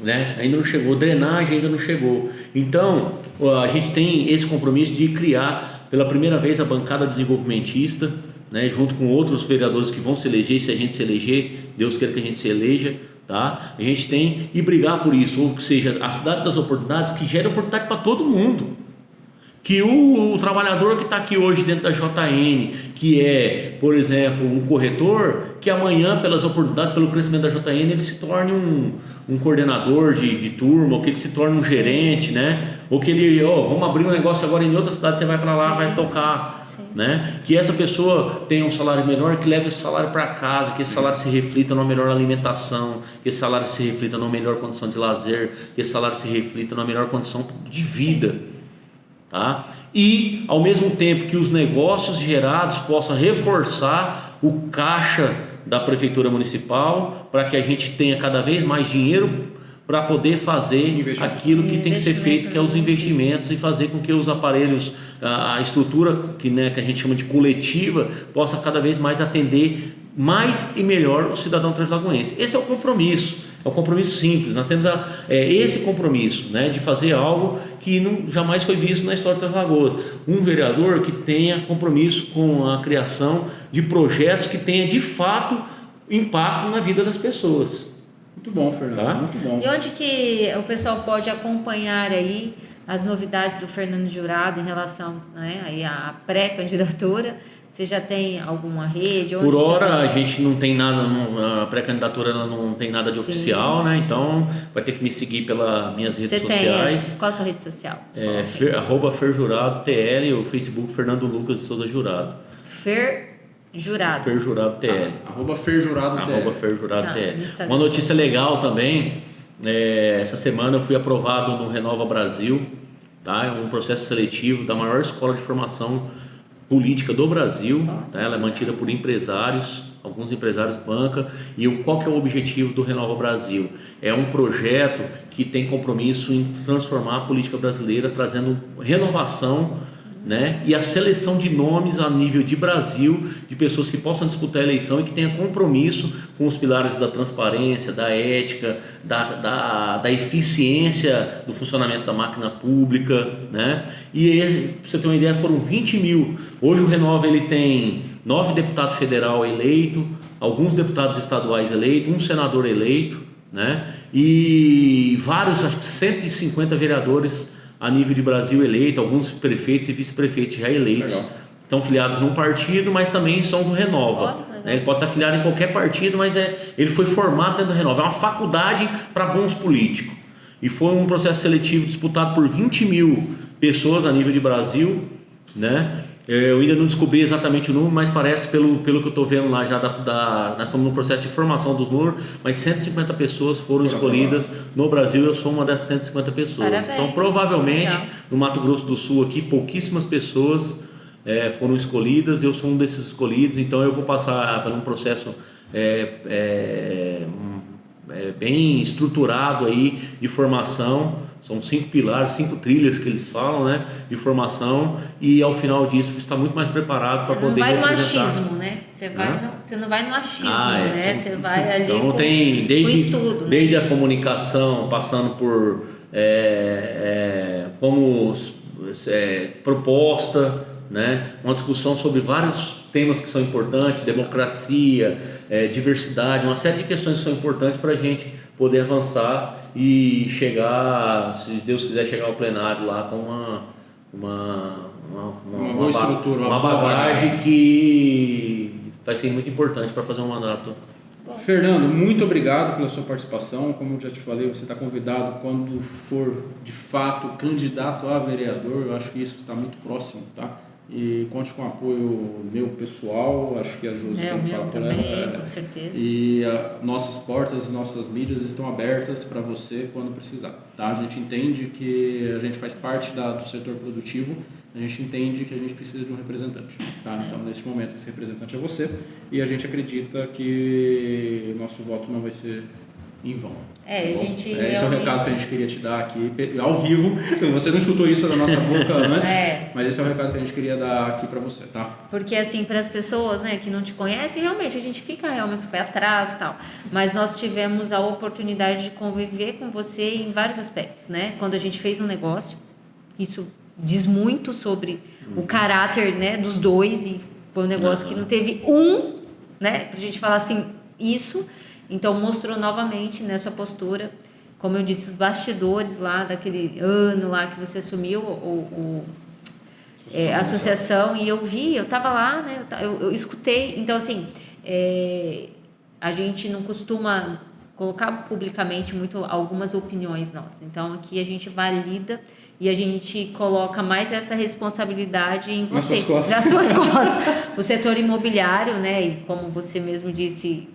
Né? Ainda não chegou, drenagem ainda não chegou. Então, a gente tem esse compromisso de criar pela primeira vez a bancada desenvolvimentista, né? Junto com outros vereadores que vão se eleger, e se a gente se eleger, Deus queira que a gente se eleja, tá? A gente tem e brigar por isso, ou que seja, a cidade das oportunidades, que gere oportunidade para todo mundo. Que o trabalhador que está aqui hoje dentro da JN, que é, por exemplo, um corretor, que amanhã, pelas oportunidades, pelo crescimento da JN, ele se torne um coordenador de turma, ou que ele se torne um gerente, né? Ou que ele, vamos abrir um negócio agora em outra cidade, você vai para lá, vai tocar, né? Que essa pessoa tenha um salário melhor, que leve esse salário para casa, que esse salário se reflita numa melhor alimentação, que esse salário se reflita numa melhor condição de lazer, que esse salário se reflita numa melhor condição de vida. Tá? E ao mesmo tempo que os negócios gerados possam reforçar o caixa da prefeitura municipal, para que a gente tenha cada vez mais dinheiro para poder fazer aquilo que tem que ser feito, que é os investimentos, e fazer com que os aparelhos, a estrutura que a gente chama de coletiva, possa cada vez mais atender mais e melhor o cidadão treslagoense. Esse é o compromisso. É um compromisso simples. Nós temos esse compromisso, né, de fazer algo que jamais foi visto na história das Lagoas. Um vereador que tenha compromisso com a criação de projetos que tenha de fato impacto na vida das pessoas. Muito bom, Fernando. Tá? Muito bom. E onde que o pessoal pode acompanhar aí as novidades do Fernando Jurado em relação, né, aí à pré-candidatura? Você já tem alguma rede? Por hora a gente não tem nada, a pré-candidatura ela não tem nada de oficial, né? Então vai ter que me seguir pelas minhas redes sociais. Qual a sua rede social? @FerJuradоTL, o Facebook Fernando Lucas de Souza Jurado. Jurado. Jurado TL. @FerJuradоTL. @FerJuradоTL. Tá, Uma notícia legal também, essa semana eu fui aprovado no Renova Brasil, tá? É um processo seletivo da maior escola de formação política do Brasil, tá? Ela é mantida por empresários, alguns empresários banca. E qual que é o objetivo do Renova Brasil? É um projeto que tem compromisso em transformar a política brasileira, trazendo renovação, né? E a seleção de nomes a nível de Brasil, de pessoas que possam disputar a eleição e que tenham compromisso com os pilares da transparência, da ética, da eficiência do funcionamento da máquina pública, né? E aí, pra você ter uma ideia, foram 20 mil. Hoje o Renova ele tem 9 deputados federais eleitos, alguns deputados estaduais eleitos, um senador eleito, né? E vários, acho que 150 vereadores a nível de Brasil eleito, alguns prefeitos e vice-prefeitos já eleitos. Legal. Estão filiados num partido, mas também são do Renova. Ele pode estar filiado em qualquer partido, mas ele foi formado dentro do Renova. É uma faculdade para bons políticos. E foi um processo seletivo disputado por 20 mil pessoas a nível de Brasil, né? Eu ainda não descobri exatamente o número, mas parece, pelo que eu estou vendo lá, já nós estamos no processo de formação dos números, mas 150 pessoas foram escolhidas no Brasil. Eu sou uma dessas 150 pessoas. Parabéns. Então, provavelmente, Legal. no Mato Grosso do Sul aqui, pouquíssimas pessoas foram escolhidas. Eu sou um desses escolhidos, então eu vou passar por um processo bem estruturado aí de formação. São 5 pilares, 5 trilhas que eles falam, né, de formação, e ao final disso você está muito mais preparado para poder representar. Não vai no representar. achismo, né? Você não vai no achismo, É, né? Você vai ali então com tem o estudo, né? desde a comunicação, passando por como proposta, né, uma discussão sobre vários temas que são importantes, democracia, diversidade, uma série de questões que são importantes para a gente poder avançar e chegar, se Deus quiser, chegar ao plenário lá com uma boa estrutura, uma bagagem que vai ser muito importante para fazer um mandato. Fernando, muito obrigado pela sua participação. Como eu já te falei, você está convidado quando for de fato candidato a vereador. Eu acho que isso está muito próximo, tá? E conte com o apoio meu pessoal, acho que a Josi O meu também, com certeza. E nossas portas, nossas mídias estão abertas para você quando precisar, tá? A gente entende que a gente faz parte do setor produtivo, a gente entende que a gente precisa de um representante, tá? Então, neste momento, esse representante é você, e a gente acredita que nosso voto não vai ser em vão. Esse é o recado que a gente queria te dar aqui ao vivo. Você não escutou isso da nossa boca antes, mas esse é o recado que a gente queria dar aqui para você, tá? Porque assim, para as pessoas, né, que não te conhecem, realmente a gente fica realmente pé atrás, tal. Mas nós tivemos a oportunidade de conviver com você em vários aspectos, né? Quando a gente fez um negócio, isso diz muito sobre o caráter, né, dos dois, e foi um negócio que não teve né, pra gente falar assim, isso. Então mostrou novamente, né, sua postura, como eu disse, os bastidores lá daquele ano lá que você assumiu a associação, e eu vi, eu estava lá, né, eu escutei. Então assim, a gente não costuma colocar publicamente muito algumas opiniões nossas. Então aqui a gente valida e a gente coloca mais essa responsabilidade em você, nas suas costas. O setor imobiliário, né, e como você mesmo disse,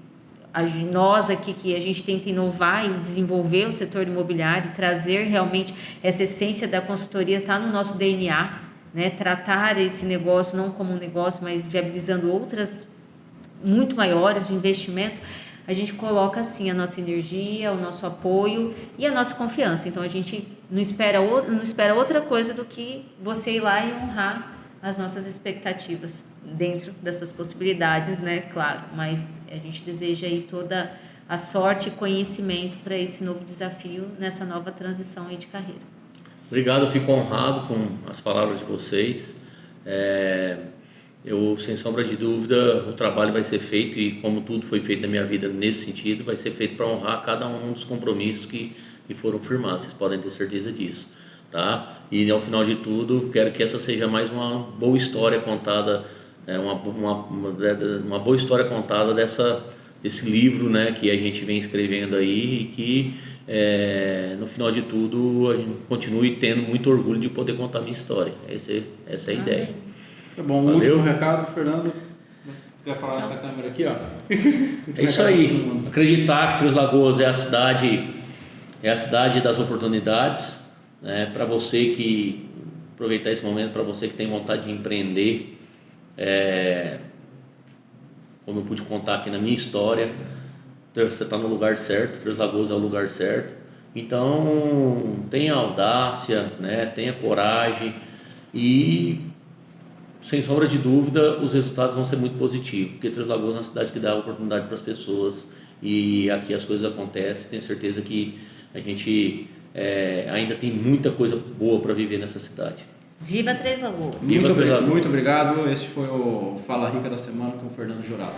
nós aqui que a gente tenta inovar e desenvolver o setor imobiliário, trazer realmente essa essência da consultoria, está no nosso DNA, né? Tratar esse negócio não como um negócio, mas viabilizando outras muito maiores de investimento. A gente coloca assim a nossa energia, o nosso apoio e a nossa confiança. Então a gente não espera outra coisa do que você ir lá e honrar as nossas expectativas dentro das suas possibilidades, né? Claro, mas a gente deseja aí toda a sorte e conhecimento para esse novo desafio, nessa nova transição aí de carreira. Obrigado, eu fico honrado com as palavras de vocês. Eu, sem sombra de dúvida, o trabalho vai ser feito, e como tudo foi feito na minha vida nesse sentido, vai ser feito para honrar cada um dos compromissos que foram firmados. Vocês podem ter certeza disso, tá? E ao final de tudo, quero que essa seja mais uma boa história contada, uma boa história contada desse livro, né, que a gente vem escrevendo aí, e que no final de tudo a gente continue tendo muito orgulho de poder contar a minha história. Essa é a ideia. Tá bom, Valeu. último recado, Fernando. Você quer falar nessa câmera aqui, ó? É isso aí. Acreditar que Três Lagoas é a cidade das oportunidades, né? Para você que aproveitar esse momento, para você que tem vontade de empreender, como eu pude contar aqui na minha história, você está no lugar certo. Três Lagoas é o lugar certo. Então tenha audácia, né? Tenha coragem e, sem sombra de dúvida, os resultados vão ser muito positivos, porque Três Lagoas é uma cidade que dá oportunidade para as pessoas, e aqui as coisas acontecem. Tenho certeza que a gente ainda tem muita coisa boa para viver nessa cidade. Viva Três Lagoas! Muito obrigado. Esse foi o Fala Rica da semana com o Fernando Jurado.